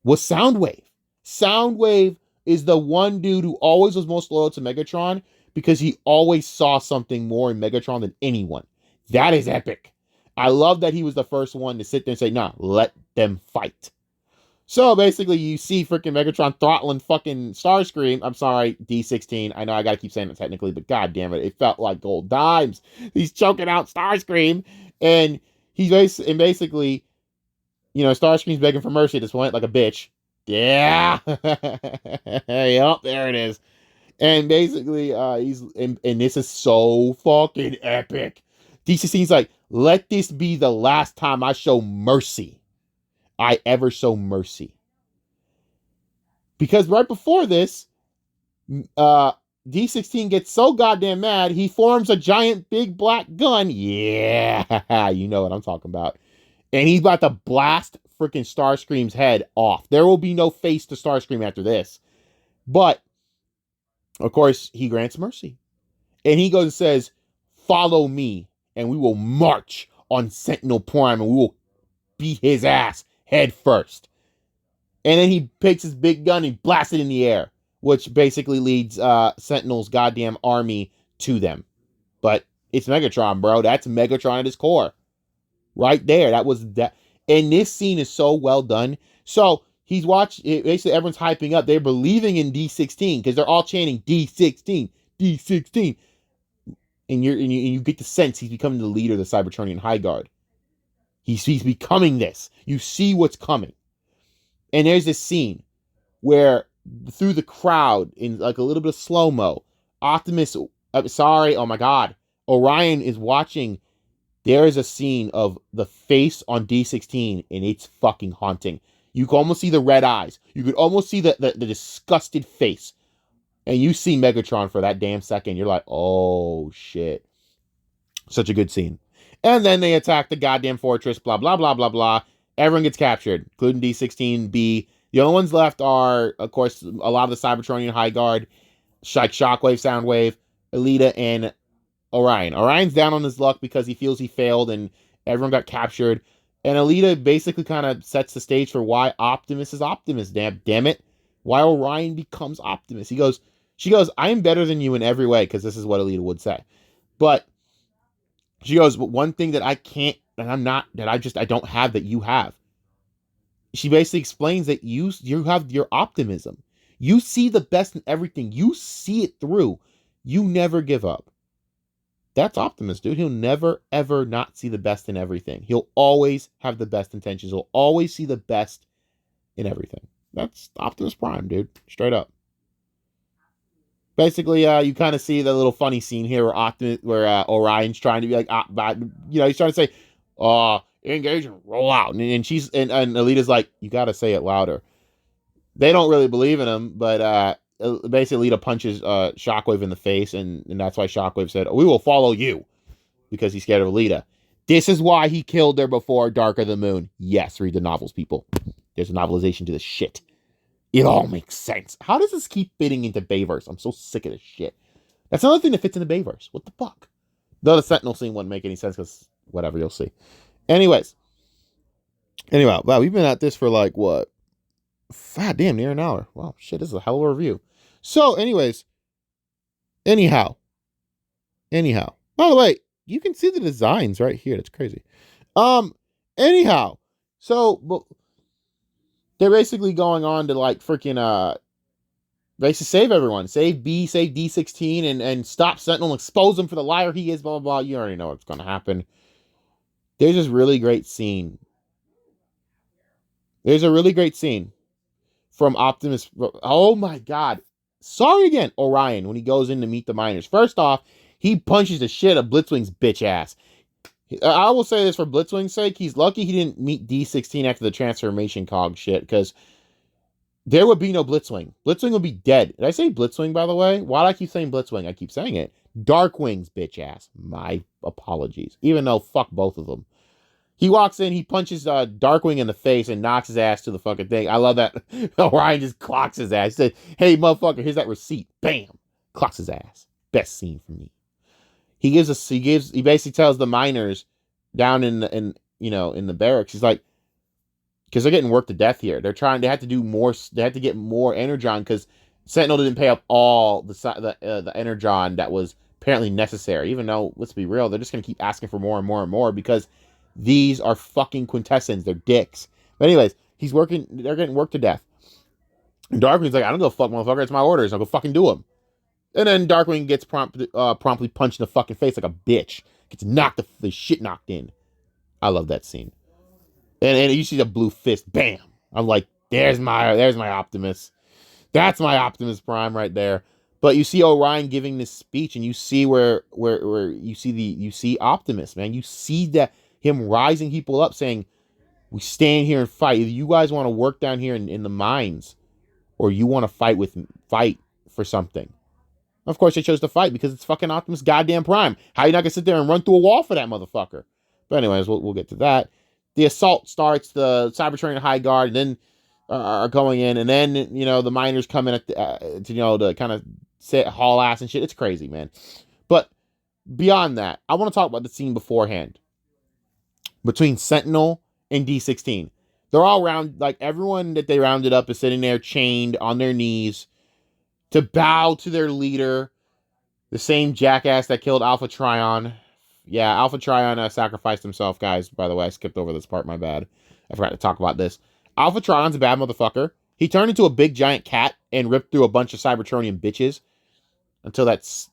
was Soundwave. Soundwave is the one dude who always was most loyal to Megatron because he always saw something more in Megatron than anyone. That is epic. I love that he was the first one to sit there and say, nah, let them fight. So basically, you see freaking Megatron throttling fucking Starscream. I'm sorry, D16. I know I gotta keep saying it technically, but god damn it, it felt like gold dimes. He's choking out Starscream, and basically, you know, Starscream's begging for mercy at this point, like a bitch. Yeah. Yep, there it is. And basically, and this is so fucking epic. D16's like, let this be the last time I show mercy. I ever show mercy. Because right before this, D16 gets so goddamn mad, he forms a giant big black gun. Yeah, you know what I'm talking about. And he's about to blast freaking Starscream's head off. There will be no face to Starscream after this. But, of course, he grants mercy. And he goes and says, follow me, and we will march on Sentinel Prime, and we will beat his ass head first. And then he picks his big gun and blasts it in the air, which basically leads Sentinel's goddamn army to them. But it's Megatron, bro. That's Megatron at his core. Right there. That was that. And this scene is so well done. So he's watching, basically everyone's hyping up. They're believing in D16 because they're all chanting D16, D16. And you get the sense he's becoming the leader of the Cybertronian High Guard. He's becoming this. You see what's coming. And there's this scene where through the crowd in like a little bit of slow-mo, Optimus, oh my God, Orion is watching. There is a scene of the face on D16 and it's fucking haunting. You can almost see the red eyes. You could almost see the disgusted face. And you see Megatron for that damn second. You're like, oh, shit. Such a good scene. And then they attack the goddamn fortress, blah, blah, blah, blah, blah. Everyone gets captured, including D16B. The only ones left are, of course, a lot of the Cybertronian High Guard, like Shockwave, Soundwave, Elita, and Orion. Orion's down on his luck because he feels he failed and everyone got captured. And Elita basically kind of sets the stage for why Optimus is Optimus. Damn it. Why Orion becomes Optimus. She goes, I am better than you in every way, because this is what Elita would say. But she goes, but one thing that I can't, that I'm not, that I don't have that you have. She basically explains that you have your optimism. You see the best in everything. You see it through. You never give up. That's Optimus, dude. He'll never, ever not see the best in everything. He'll always have the best intentions. He'll always see the best in everything. That's Optimus Prime, dude. Straight up. Basically, you kind of see the little funny scene here where Orion's trying to be like, he's trying to say, engage and roll out. And Elita's like, you got to say it louder. They don't really believe in him, but basically Elita punches Shockwave in the face, and that's why Shockwave said, we will follow you, because he's scared of Elita. This is why he killed her before Dark of the Moon. Yes, read the novels, people. There's a novelization to this shit. It all makes sense. How does this keep fitting into Bayverse? I'm so sick of this shit. That's another thing that fits into Bayverse. What the fuck? Though the Sentinel scene wouldn't make any sense because whatever, you'll see. Anyway, wow, we've been at this for like what? God damn, near an hour. Wow, shit, this is a hell of a review. So, anyhow. By the way, you can see the designs right here. That's crazy. Anyhow, so they're basically going on to like freaking basically save everyone. Save B, save D16, and stop Sentinel, expose him for the liar he is, blah, blah, blah. You already know what's going to happen. There's this really great scene. There's a really great scene from Optimus. Oh my God. Sorry again, Orion, when he goes in to meet the miners. First off, he punches the shit out of Blitzwing's bitch ass. I will say this for Blitzwing's sake. He's lucky he didn't meet D16 after the transformation cog shit, because there would be no Blitzwing. Blitzwing would be dead. Did I say Blitzwing, by the way? Why do I keep saying Blitzwing? I keep saying it. Darkwing's bitch ass. My apologies. Even though, fuck both of them. He walks in, he punches Darkwing in the face and knocks his ass to the fucking thing. I love that. Orion just clocks his ass. He said, hey, motherfucker, here's that receipt. Bam. Clocks his ass. Best scene for me. He basically tells the miners down in the barracks, he's like, because they're getting worked to death here. They had to get more Energon, because Sentinel didn't pay up all the Energon that was apparently necessary, even though, let's be real, they're just going to keep asking for more and more and more, because these are fucking quintessence. They're dicks. But anyways, they're getting worked to death. And Darkwing's like, I don't go fuck, motherfucker, it's my orders, I'll go fucking do them. And then Darkwing gets promptly punched in the fucking face like a bitch. Gets knocked the shit knocked in. I love that scene. And you see the blue fist, bam. I'm like, there's my Optimus. That's my Optimus Prime right there. But you see Orion giving this speech, and you see where you see Optimus, man. You see that him rising people up, saying, we stand here and fight. Either you guys want to work down here in the mines, or you want to fight for something. Of course, they chose to fight because it's fucking Optimus goddamn Prime. How you not gonna sit there and run through a wall for that motherfucker? But anyways, we'll get to that. the assault starts, the Cybertron and High Guard, and then are going in, and then the miners come in at to kind of sit haul ass and shit. It's crazy, man. But beyond that, I want to talk about the scene beforehand between Sentinel and D16. They're all round, like everyone that they rounded up is sitting there chained on their knees to bow to their leader, the same jackass that killed Alpha Trion. Yeah, Alpha Trion sacrificed himself, guys. By the way, I skipped over this part. My bad. I forgot to talk about this. Alpha Trion's a bad motherfucker. He turned into a big giant cat and ripped through a bunch of Cybertronian bitches until that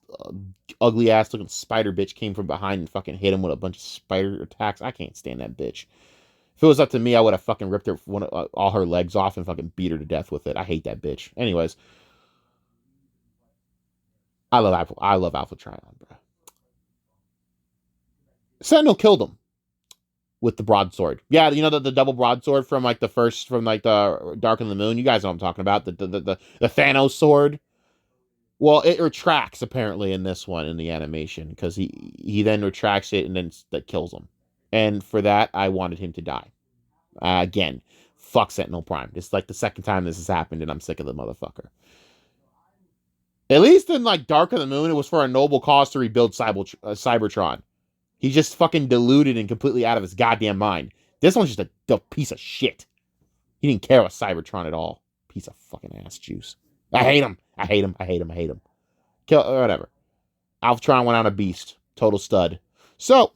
ugly ass looking spider bitch came from behind and fucking hit him with a bunch of spider attacks. I can't stand that bitch. If it was up to me, I would have fucking ripped her all her legs off and fucking beat her to death with it. I hate that bitch. Anyways, I love Alpha Trion, bro. Sentinel killed him with the broadsword. Yeah, the double broadsword from like the Dark of the Moon. You guys know what I'm talking about. The Thanos sword. Well, it retracts apparently in this one in the animation because he then retracts it and then that kills him. And for that, I wanted him to die. Again, fuck Sentinel Prime. It's like the second time this has happened, and I'm sick of the motherfucker. At least in like Dark of the Moon, it was for a noble cause to rebuild Cybertron. He's just fucking deluded and completely out of his goddamn mind. This one's just a piece of shit. He didn't care about Cybertron at all. Piece of fucking ass juice. I hate him. I hate him. I hate him. I hate him. Kill whatever. Alphatron went on a beast. Total stud. So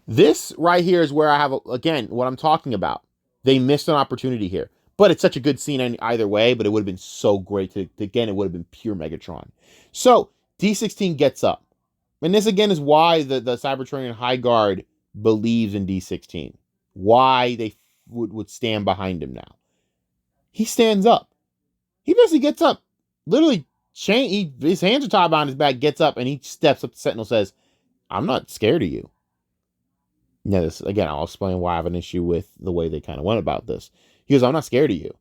this right here is where I have again what I'm talking about. They missed an opportunity here. But it's such a good scene either way, but it would have been so great to again, it would have been pure Megatron. So D16 gets up. And this again is why the Cybertronian High Guard believes in D16. Why they would stand behind him now. He stands up. He basically gets up. Literally, his hands are tied behind his back, gets up, and he steps up to Sentinel and says, I'm not scared of you. Now, this, again, I'll explain why I have an issue with the way they kind of went about this. He goes, I'm not scared of you.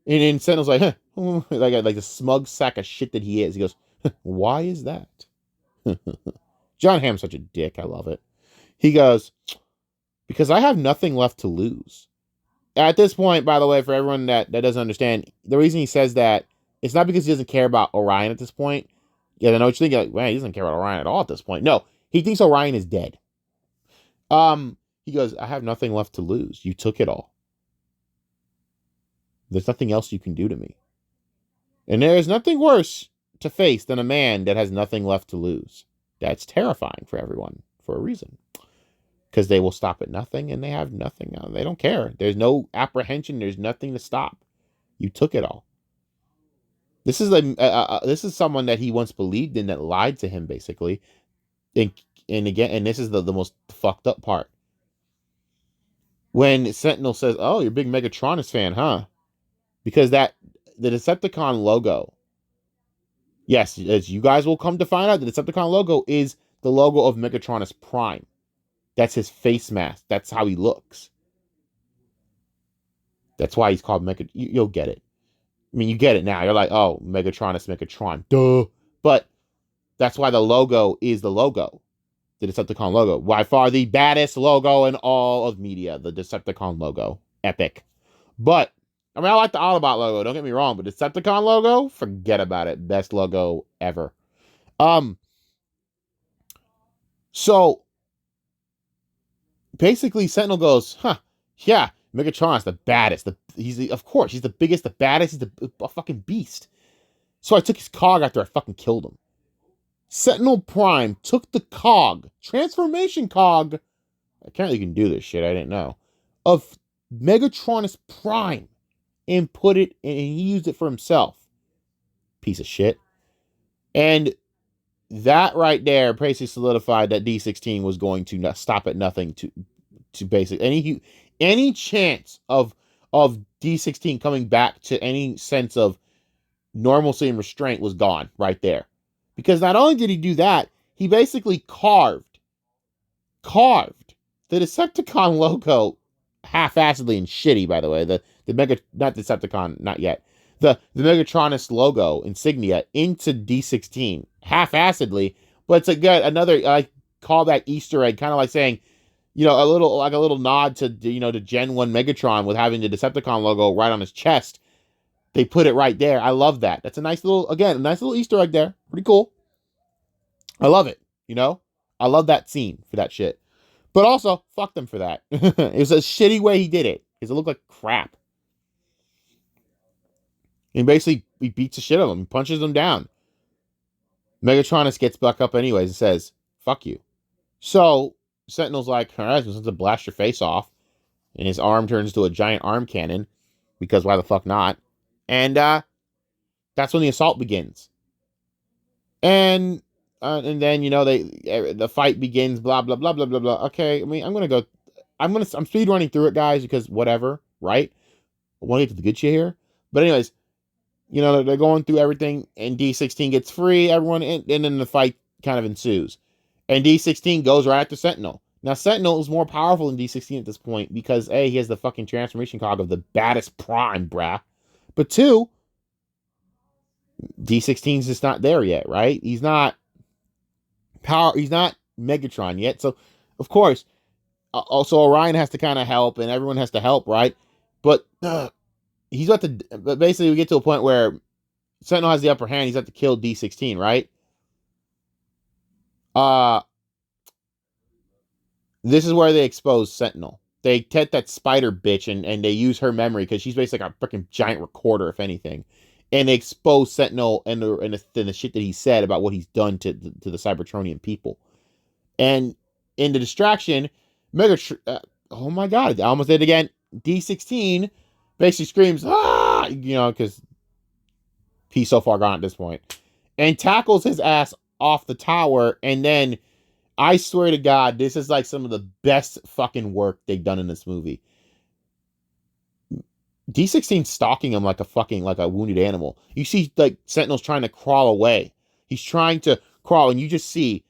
And Sentinel's like, huh, like the smug sack of shit that he is. He goes, why is that? John Hamm's such a dick. I love it. He goes, because I have nothing left to lose. At this point, by the way, for everyone that doesn't understand, the reason he says that, it's not because he doesn't care about Orion at this point. Yeah, I know what you're thinking. Like, man, he doesn't care about Orion at all at this point. No, he thinks Orion is dead. He goes, I have nothing left to lose. You took it all. There's nothing else you can do to me. And there is nothing worse to face than a man that has nothing left to lose. That's terrifying for everyone for a reason. Because they will stop at nothing and they have nothing. They don't care. There's no apprehension. There's nothing to stop. You took it all. This is this is someone that he once believed in that lied to him, basically. And this is the most fucked up part. When Sentinel says, oh, you're a big Megatronus fan, huh? Because the Decepticon logo, yes, as you guys will come to find out, the Decepticon logo is the logo of Megatronus Prime. That's his face mask. That's how he looks. That's why he's called Megatron. You'll get it. I mean, you get it now. You're like, oh, Megatron. Duh. But that's why the logo is the logo. The Decepticon logo. By far the baddest logo in all of media. The Decepticon logo. Epic. But, I mean, I like the Autobot logo. Don't get me wrong. But Decepticon logo? Forget about it. Best logo ever. So, basically, Sentinel goes, yeah, Megatron's the baddest. Of course, he's the biggest, the baddest. He's a fucking beast. So I took his cog after I fucking killed him. Sentinel Prime took the cog, transformation cog. Apparently you can do this shit, I didn't know. Of Megatronus Prime and put it, and he used it for himself. Piece of shit. And that right there basically solidified that D16 was going to stop at nothing to basically any chance of D16 coming back to any sense of normalcy and restraint was gone right there. Because not only did he do that, he basically carved the Decepticon logo half-assedly and shitty, by the way. Not Decepticon, not yet. The Megatronus logo insignia into D16 half-assedly, but it's another, I call that Easter egg, kind of like saying, you know, a little nod to, you know, to Gen 1 Megatron with having the Decepticon logo right on his chest. They put it right there. I love that. That's a nice little, again, a nice little Easter egg there. Pretty cool. I love it, you know? I love that scene for that shit. But also, fuck them for that. It was a shitty way he did it, because it looked like crap. And basically, he beats the shit out of him, he punches them down. Megatronus gets back up anyways and says, fuck you. So, Sentinel's like, all right, I'm supposed to blast your face off. And his arm turns into a giant arm cannon, because why the fuck not? And that's when the assault begins. And then, you know, the fight begins, blah, blah, blah, blah, blah, blah. Okay, I mean, I'm speed running through it, guys, because whatever, right? I want to get to the good shit here. But anyways, you know, they're going through everything, and D16 gets free, everyone, and then the fight kind of ensues. And D16 goes right after Sentinel. Now, Sentinel is more powerful than D16 at this point because, A, he has the fucking transformation cog of the baddest prime, brah. But 2, D16's just not there yet, right? He's not Megatron yet. So, of course, also Orion has to kind of help, and everyone has to help, right? But he's about to. But basically, we get to a point where Sentinel has the upper hand. He's about to kill D16, right? This is where they expose Sentinel. They take that spider bitch and they use her memory because she's basically like a freaking giant recorder, if anything. And they expose Sentinel and the shit that he said about what he's done to the Cybertronian people. And in the distraction, oh my god, I almost did it again. D16 basically screams, ah, you know, because he's so far gone at this point, and tackles his ass off the tower. And then, I swear to God, this is like some of the best fucking work they've done in this movie. D16 stalking him like a wounded animal. You see, like, Sentinel's trying to crawl away. He's trying to crawl, and you just see,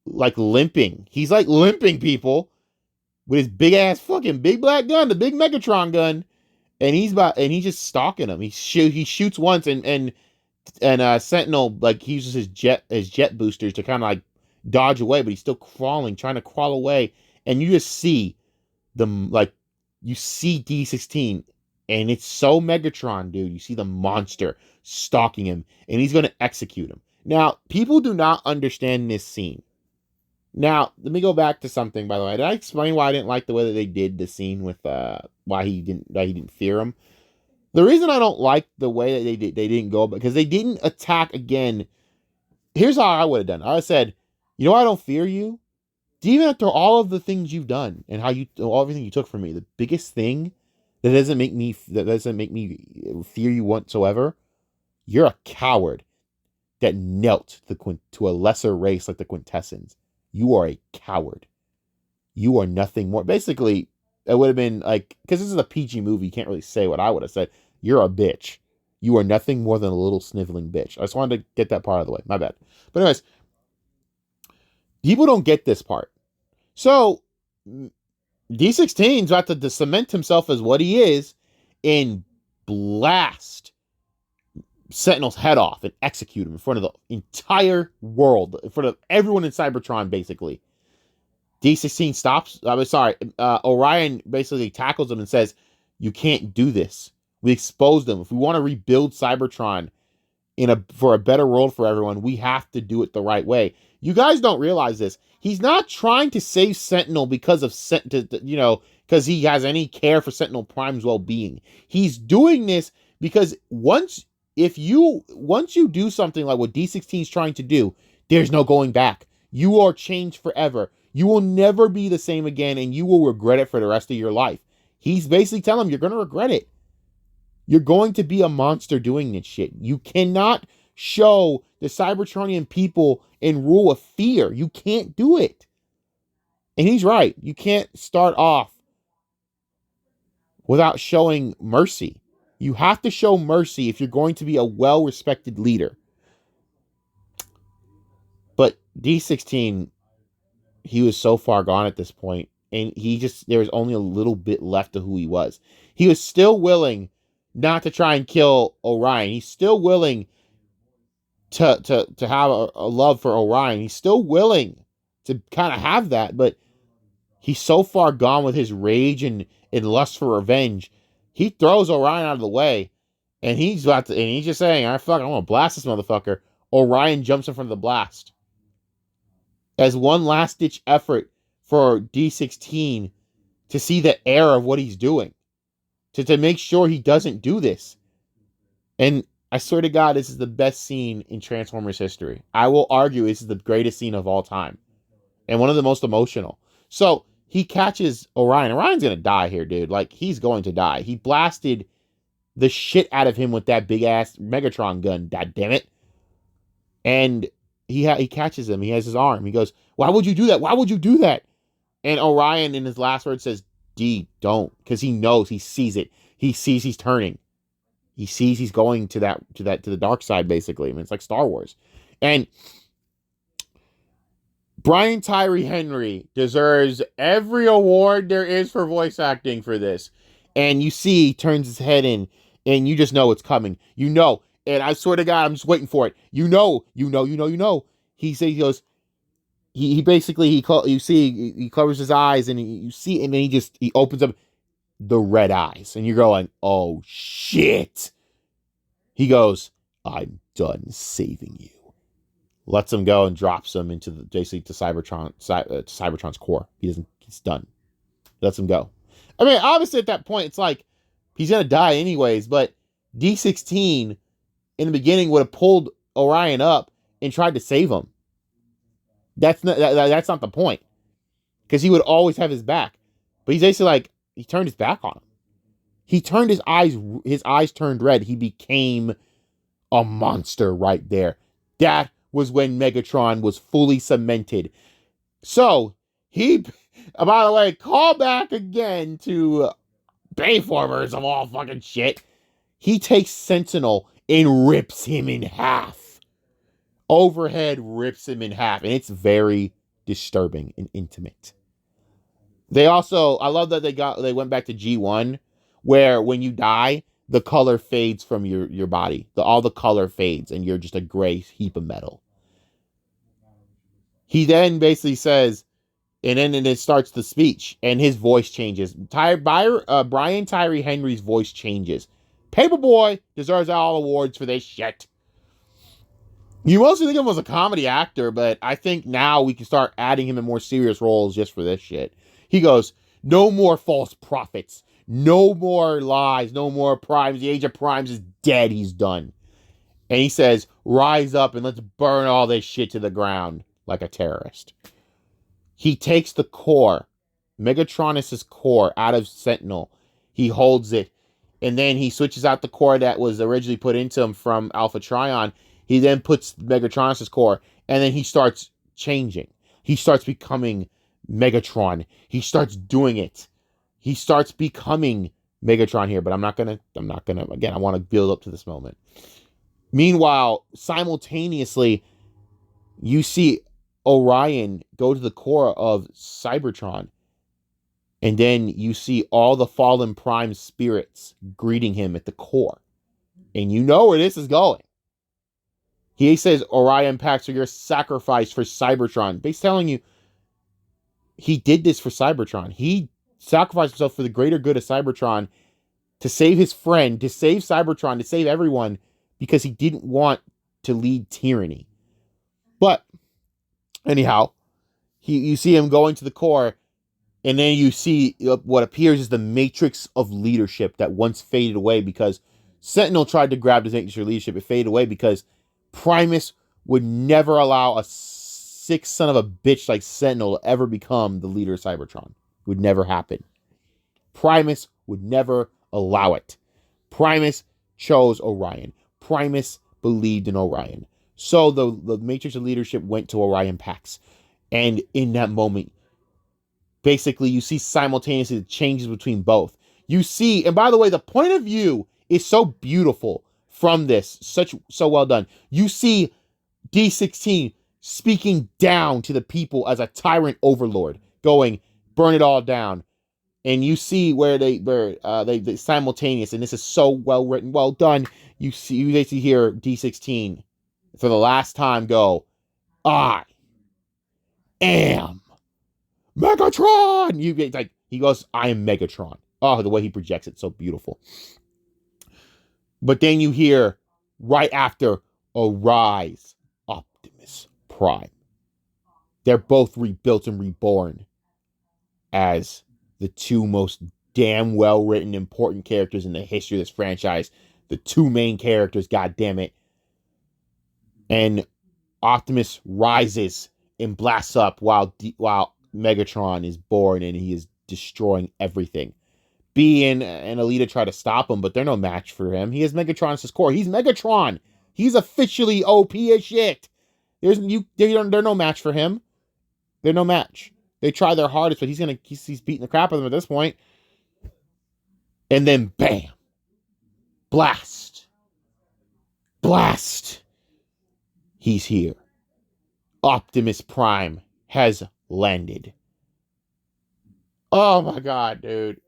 like, limping. He's like limping, people, with his big ass fucking big black gun, the big Megatron gun, and he's just stalking him. He shoots once, and Sentinel, like, he uses his jet boosters to kind of like dodge away, but he's still crawling, trying to crawl away, and you just see you see D16, and it's so Megatron, dude. You see the monster stalking him, and he's going to execute him. Now, people do not understand this scene. Now, let me go back to something, by the way. Did I explain why I didn't like the way that they did the scene with why he didn't fear him? The reason I don't like the way that they didn't go, because they didn't attack again. Here's how I would have done. I would have said, you know, I don't fear you. Even after all of the things you've done and everything you took from me, the biggest thing that doesn't make me fear you whatsoever, you're a coward that knelt to a lesser race like the Quintessence. You are a coward. You are nothing more. Basically, it would have been like, because this is a PG movie, you can't really say what I would have said. You're a bitch. You are nothing more than a little sniveling bitch. I just wanted to get that part of the way. My bad. But anyways, people don't get this part. So, D16's about to cement himself as what he is and blast Sentinel's head off and execute him in front of the entire world, in front of everyone in Cybertron, basically. D16 stops. Orion basically tackles him and says, you can't do this. We exposed them. If we want to rebuild Cybertron for a better world for everyone, we have to do it the right way. You guys don't realize this. He's not trying to save Sentinel because because he has any care for Sentinel Prime's well-being. He's doing this because once you do something like what D16 is trying to do, there's no going back. You are changed forever. You will never be the same again, and you will regret it for the rest of your life. He's basically telling him, you're going to regret it. You're going to be a monster doing this shit. You cannot show the Cybertronian people and rule of fear. You can't do it. And he's right. You can't start off without showing mercy. You have to show mercy if you're going to be a well-respected leader. But D16, he was so far gone at this point, and there was only a little bit left of who he was. He was still willing not to try and kill Orion. He's still willing to have a love for Orion. He's still willing to kind of have that, but he's so far gone with his rage and lust for revenge. He throws Orion out of the way, and he's just saying, "All right, fuck, I'm gonna blast this motherfucker." Orion jumps in front of the blast as one last ditch effort for D16 to see the error of what he's doing, to make sure he doesn't do this. And I swear to God, this is the best scene in Transformers history. I will argue this is the greatest scene of all time and one of the most emotional. So he catches Orion. Orion's going to die here, dude. Like, he's going to die. He blasted the shit out of him with that big-ass Megatron gun, god damn it. And he catches him. He has his arm. He goes, "Why would you do that? Why would you do that?" And Orion, in his last word, says, "D, don't." Because he knows, he sees it. He sees he's turning. He sees he's going to the dark side, basically. I mean, it's like Star Wars. And Brian Tyree Henry deserves every award there is for voice acting for this. And you see, he turns his head in, and you just know it's coming. You know. And I swear to God, I'm just waiting for it. You know. He goes, he basically, he covers his eyes, and you see, and then he opens up the red eyes, and you're going, "Oh shit." He goes, "I'm done saving you." Lets him go and drops him into Cybertron's core. He's done. Lets him go. I mean, obviously at that point, it's like, he's going to die anyways, but D16 in the beginning would have pulled Orion up and tried to save him. That's not the point. Because he would always have his back. But he's basically like, he turned his back on him. He turned his eyes turned red. He became a monster right there. That was when Megatron was fully cemented. So, by the way, call back again to Bayformers of all fucking shit. He takes Sentinel and rips him in half. Overhead rips him in half. And it's very disturbing and intimate. They also, I love that they went back to G1, where when you die, the color fades from your body. All the color fades, and you're just a gray heap of metal. He then basically says, and then it starts the speech, and his voice changes. Brian Tyree Henry's voice changes. Paperboy deserves all awards for this shit. You mostly think of him as a comedy actor, but I think now we can start adding him in more serious roles just for this shit. He goes, "No more false prophets. No more lies. No more primes. The age of primes is dead. He's done." And he says, "Rise up and let's burn all this shit to the ground like a terrorist." He takes the core, Megatronus' core, out of Sentinel. He holds it. And then he switches out the core that was originally put into him from Alpha Trion. He then puts Megatronus' core, and then he starts changing. He starts becoming Megatron. He starts doing it. He starts becoming Megatron here, but I'm not gonna, again, I want to build up to this moment. Meanwhile, simultaneously, you see Orion go to the core of Cybertron, and then you see all the fallen Prime spirits greeting him at the core. And you know where this is going. He says, "Orion Pax are your sacrifice for Cybertron." Basically telling you, he did this for Cybertron. He sacrificed himself for the greater good of Cybertron, to save his friend, to save Cybertron, to save everyone, because he didn't want to lead tyranny. But anyhow, you see him going to the core, and then you see what appears as the matrix of leadership that once faded away because Sentinel tried to grab this matrix of leadership. It faded away because Primus would never allow a sick son of a bitch like Sentinel to ever become the leader of Cybertron. It would never happen. Primus would never allow it. Primus chose Orion. Primus believed in Orion. So the matrix of leadership went to Orion Pax. And in that moment, basically you see simultaneously the changes between both. You see, and by the way, the point of view is so beautiful from this. So well done. You see D16 speaking down to the people as a tyrant overlord, going, "Burn it all down." And you see where they simultaneous, and this is so well written, well done. You basically hear D16 for the last time go, "I am Megatron! You like he goes, I am Megatron. Oh, the way he projects it, so beautiful. But then you hear right after, arise, Optimus Prime. They're both rebuilt and reborn as the two most damn well written, important characters in the history of this franchise. The two main characters, god damn it. And Optimus rises and blasts up while Megatron is born and he is destroying everything. B and Alita try to stop him, but they're no match for him. He has Megatron as his core. He's Megatron. He's officially OP as shit. They're no match for him. They're no match. They try their hardest, but he's beating the crap out of them at this point. And then bam. Blast. He's here. Optimus Prime has landed. Oh my god, dude.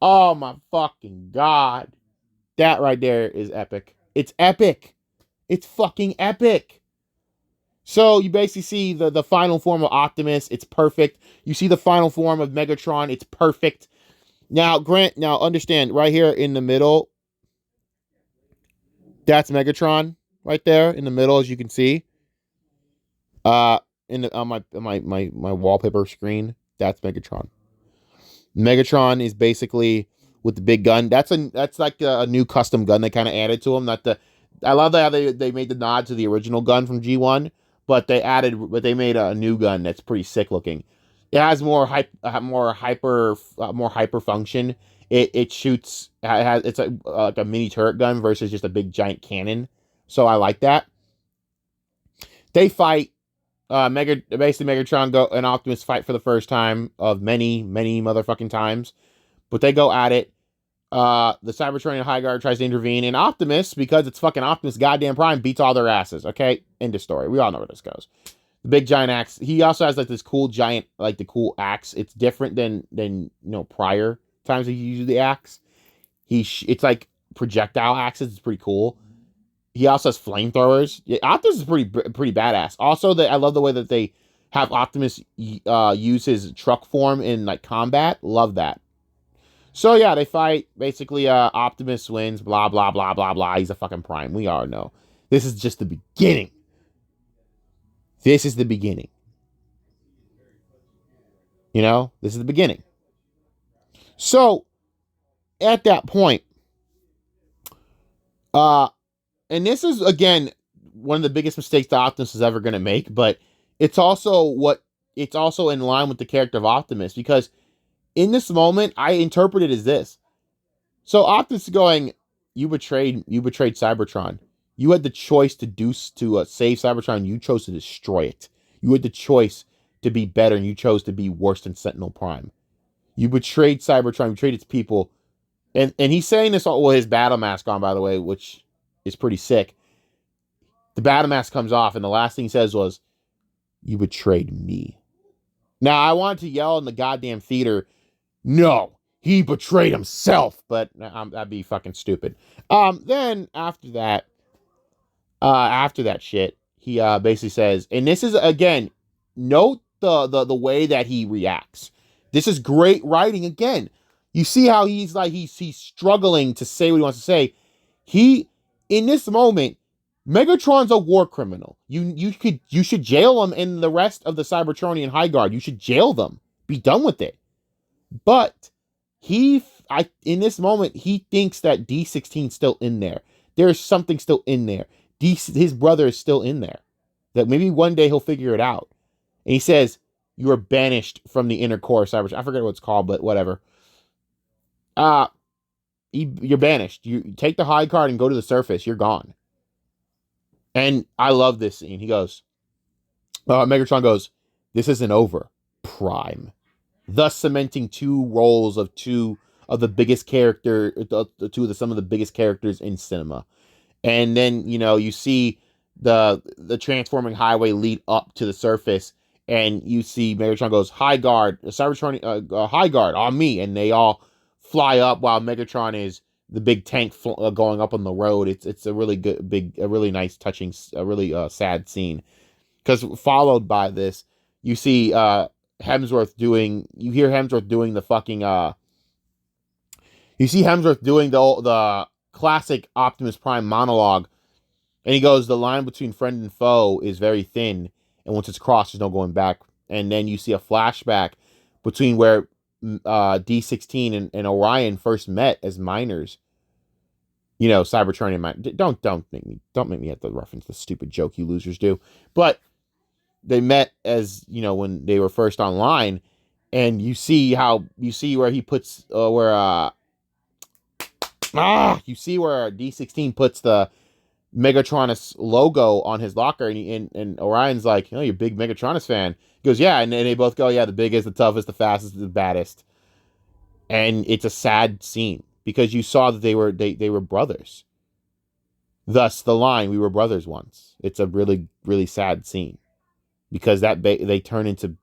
Oh my fucking god. That right there is epic. It's epic. It's fucking epic. So you basically see the final form of Optimus. It's perfect. You see the final form of Megatron. It's perfect. Now, understand, right here in the middle, that's Megatron right there in the middle, as you can see. On my wallpaper screen, that's Megatron. Megatron is basically with the big gun. That's like a new custom gun they kind of added to him. I love how they made the nod to the original gun from G1, but they made a new gun that's pretty sick looking. It has more hyper function. It shoots. It's like a mini turret gun versus just a big giant cannon. So I like that. They fight. Basically Megatron and Optimus fight for the first time of many motherfucking times, but they go at it. The Cybertronian High Guard tries to intervene, and Optimus, because it's fucking Optimus goddamn Prime, beats all their asses. Okay, end of story. We all know where this goes. The big giant axe. He also has like this cool giant, like the cool axe. It's different than prior times he used the axe. It's like projectile axes. It's pretty cool. He also has flamethrowers. Yeah, Optimus is pretty badass. Also, I love the way that they have Optimus use his truck form in like combat. Love that. So yeah, they fight. Basically, Optimus wins. Blah blah blah blah blah. He's a fucking Prime. We all know. This is just the beginning. This is the beginning. This is the beginning. So, at that point, and this is, again, one of the biggest mistakes that Optimus is ever going to make, but it's also in line with the character of Optimus, because in this moment, I interpret it as this. So Optimus is going, you betrayed Cybertron. You had the choice to save Cybertron. You chose to destroy it. You had the choice to be better, and you chose to be worse than Sentinel Prime. You betrayed Cybertron, betrayed its people. And he's saying this all with his battle mask on, by the way, which is pretty sick. The battle mask comes off, and the last thing he says was, you betrayed me. Now, I wanted to yell in the goddamn theater, no, he betrayed himself, but that'd be fucking stupid. Then after that shit, he basically says, and this is, again, note the way that he reacts. This is great writing. Again, you see how he's struggling to say what he wants to say. In this moment, Megatron's a war criminal. You should jail him and the rest of the Cybertronian High Guard. You should jail them. Be done with it. But in this moment, he thinks that D16's still in there. There's something still in there. His brother is still in there. That maybe one day he'll figure it out. And he says, you are banished from the inner core of Cybertron. I forget what it's called, but whatever. You're banished. You take the high card and go to the surface. You're gone. And I love this scene. He goes, Megatron goes, this isn't over, Prime. Thus cementing two roles of some of the biggest characters in cinema. And then, you see the transforming highway lead up to the surface, and you see Megatron goes, High Guard, Cybertron, High Guard on me, and they all fly up while Megatron is the big tank going up on the road. It's a really good, a really nice, touching, a really sad scene. Because followed by this, you see you hear Hemsworth doing the fucking, you see Hemsworth doing the classic Optimus Prime monologue, and he goes, the line between friend and foe is very thin, and once it's crossed, there's no going back. And then you see a flashback between where D16 and Orion first met as minors. You know, Cybertron and mine. Don't make me have to reference the stupid joke you losers do. But they met as, you know, when they were first online, and you see where he puts you see where D16 puts the Megatronus logo on his locker, and Orion's like, oh, you're a big Megatronus fan. He goes, yeah, and they both go, yeah, the biggest, the toughest, the fastest, the baddest. And it's a sad scene because you saw that they were brothers. Thus the line, we were brothers once. It's a really, really sad scene because they turn into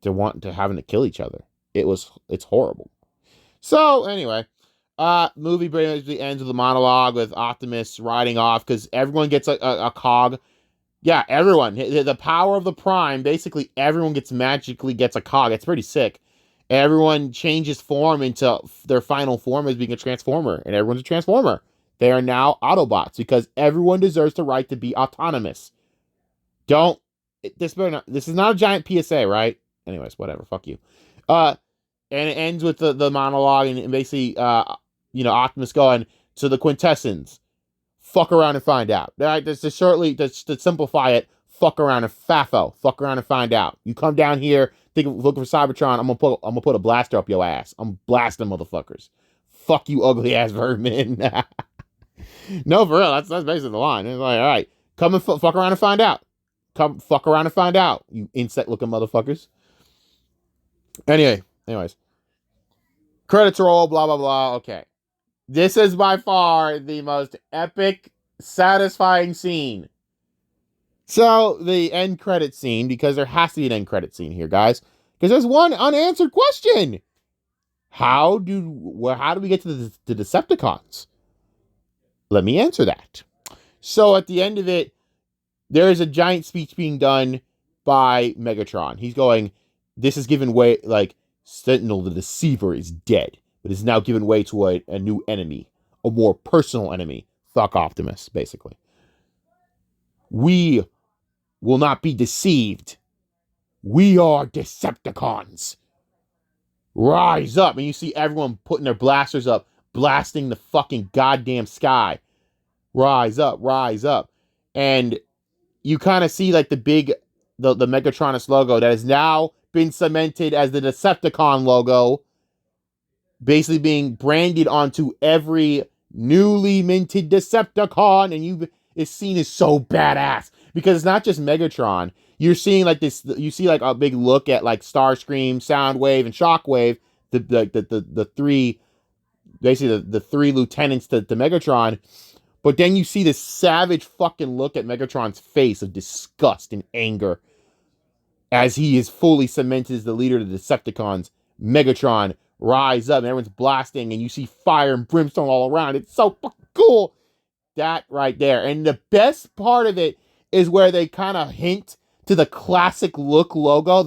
having to kill each other. It's horrible. So anyway, movie basically ends with a monologue with Optimus riding off because everyone gets a cog. Yeah, everyone. The power of the Prime, basically everyone magically gets a cog. It's pretty sick. Everyone changes form into their final form as being a Transformer, and everyone's a Transformer. They are now Autobots because everyone deserves the right to be autonomous. This is not a giant PSA, right? Anyways, whatever. Fuck you. And it ends with the monologue and basically, Optimus going to the Quintessence. Fuck around and find out. All right, to simplify it, fuck around and FAFO. Fuck around and find out. You come down here, looking for Cybertron. I'm gonna put a blaster up your ass. I'm blasting motherfuckers. Fuck you, ugly ass vermin. No, for real. That's basically the line. It's like, all right, come and fuck around and find out. Come fuck around and find out, you insect-looking motherfuckers. Anyways, credits roll. Blah blah blah. Okay. This is by far the most epic, satisfying scene. So, the end credit scene, because there has to be an end credit scene here, guys, because there's one unanswered question. How do we get to the Decepticons? Let me answer that. So, at the end of it, there is a giant speech being done by Megatron. He's going, this is given way, like, Sentinel the Deceiver is dead. But is now given way to a new enemy, a more personal enemy. Fuck Optimus, basically. We will not be deceived. We are Decepticons. Rise up. And you see everyone putting their blasters up, blasting the fucking goddamn sky. Rise up, rise up. And you kind of see like the Megatronus logo that has now been cemented as the Decepticon logo, basically being branded onto every newly minted Decepticon, and it's seen as so badass because it's not just Megatron. You're seeing like this. You see like a big look at like Starscream, Soundwave, and Shockwave. The three, basically the three lieutenants to Megatron. But then you see this savage fucking look at Megatron's face of disgust and anger as he is fully cemented as the leader of the Decepticons. Megatron rise up and everyone's blasting and you see fire and brimstone all around. It's so fucking cool. That right there. And the best part of it is where they kind of hint to the classic look logo.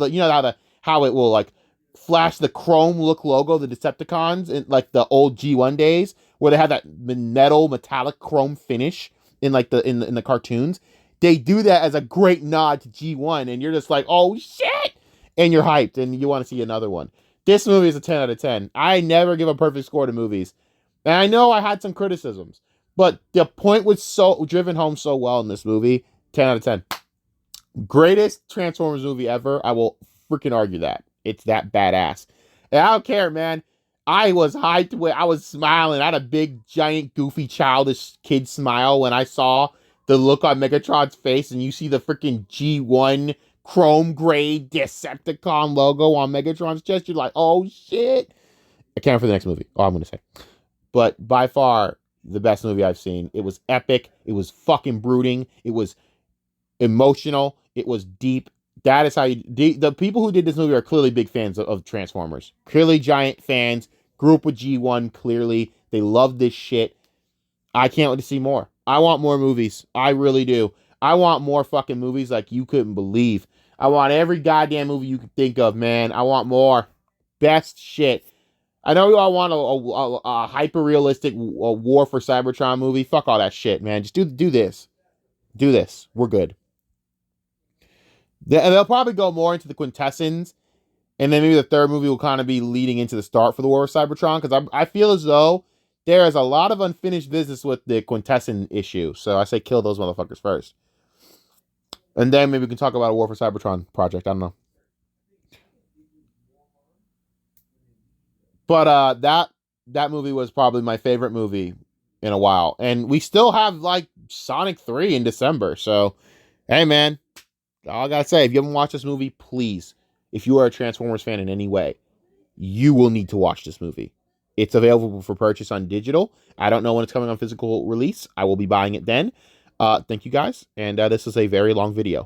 How it will like flash the chrome look logo, the Decepticons in like the old G1 days where they had that metallic chrome finish in like in the cartoons. They do that as a great nod to G1 and you're just like, oh shit! And you're hyped and you want to see another one. This movie is a 10 out of 10. I never give a perfect score to movies. And I know I had some criticisms, but the point was so driven home so well in this movie. 10 out of 10. Greatest Transformers movie ever. I will freaking argue that. It's that badass. And I don't care, man. I was hyped. I was smiling. I had a big, giant, goofy, childish kid smile when I saw the look on Megatron's face and you see the freaking G1 chrome gray Decepticon logo on Megatron's chest. You're like, oh shit. I can't wait for the next movie. All I'm going to say. But by far, the best movie I've seen. It was epic. It was fucking brooding. It was emotional. It was deep. That is how the people who did this movie are clearly big fans of Transformers. Clearly giant fans. Grew up with G1, clearly. They love this shit. I can't wait to see more. I want more movies. I really do. I want more fucking movies like you couldn't believe. I want every goddamn movie you can think of, man. I want more. Best shit. I know you all want a hyper-realistic War for Cybertron movie. Fuck all that shit, man. Just do this. Do this. We're good. They'll probably go more into the quintessence, and then maybe the third movie will kind of be leading into the start for the War of Cybertron, because I feel as though there is a lot of unfinished business with the quintessence issue. So I say kill those motherfuckers first. And then maybe we can talk about a War for Cybertron project. I don't know. But that movie was probably my favorite movie in a while. And we still have like Sonic 3 in December. So, hey man, all I gotta say, if you haven't watched this movie, please, if you are a Transformers fan in any way, you will need to watch this movie. It's available for purchase on digital. I don't know when it's coming on physical release. I will be buying it then. Thank you guys. And this is a very long video.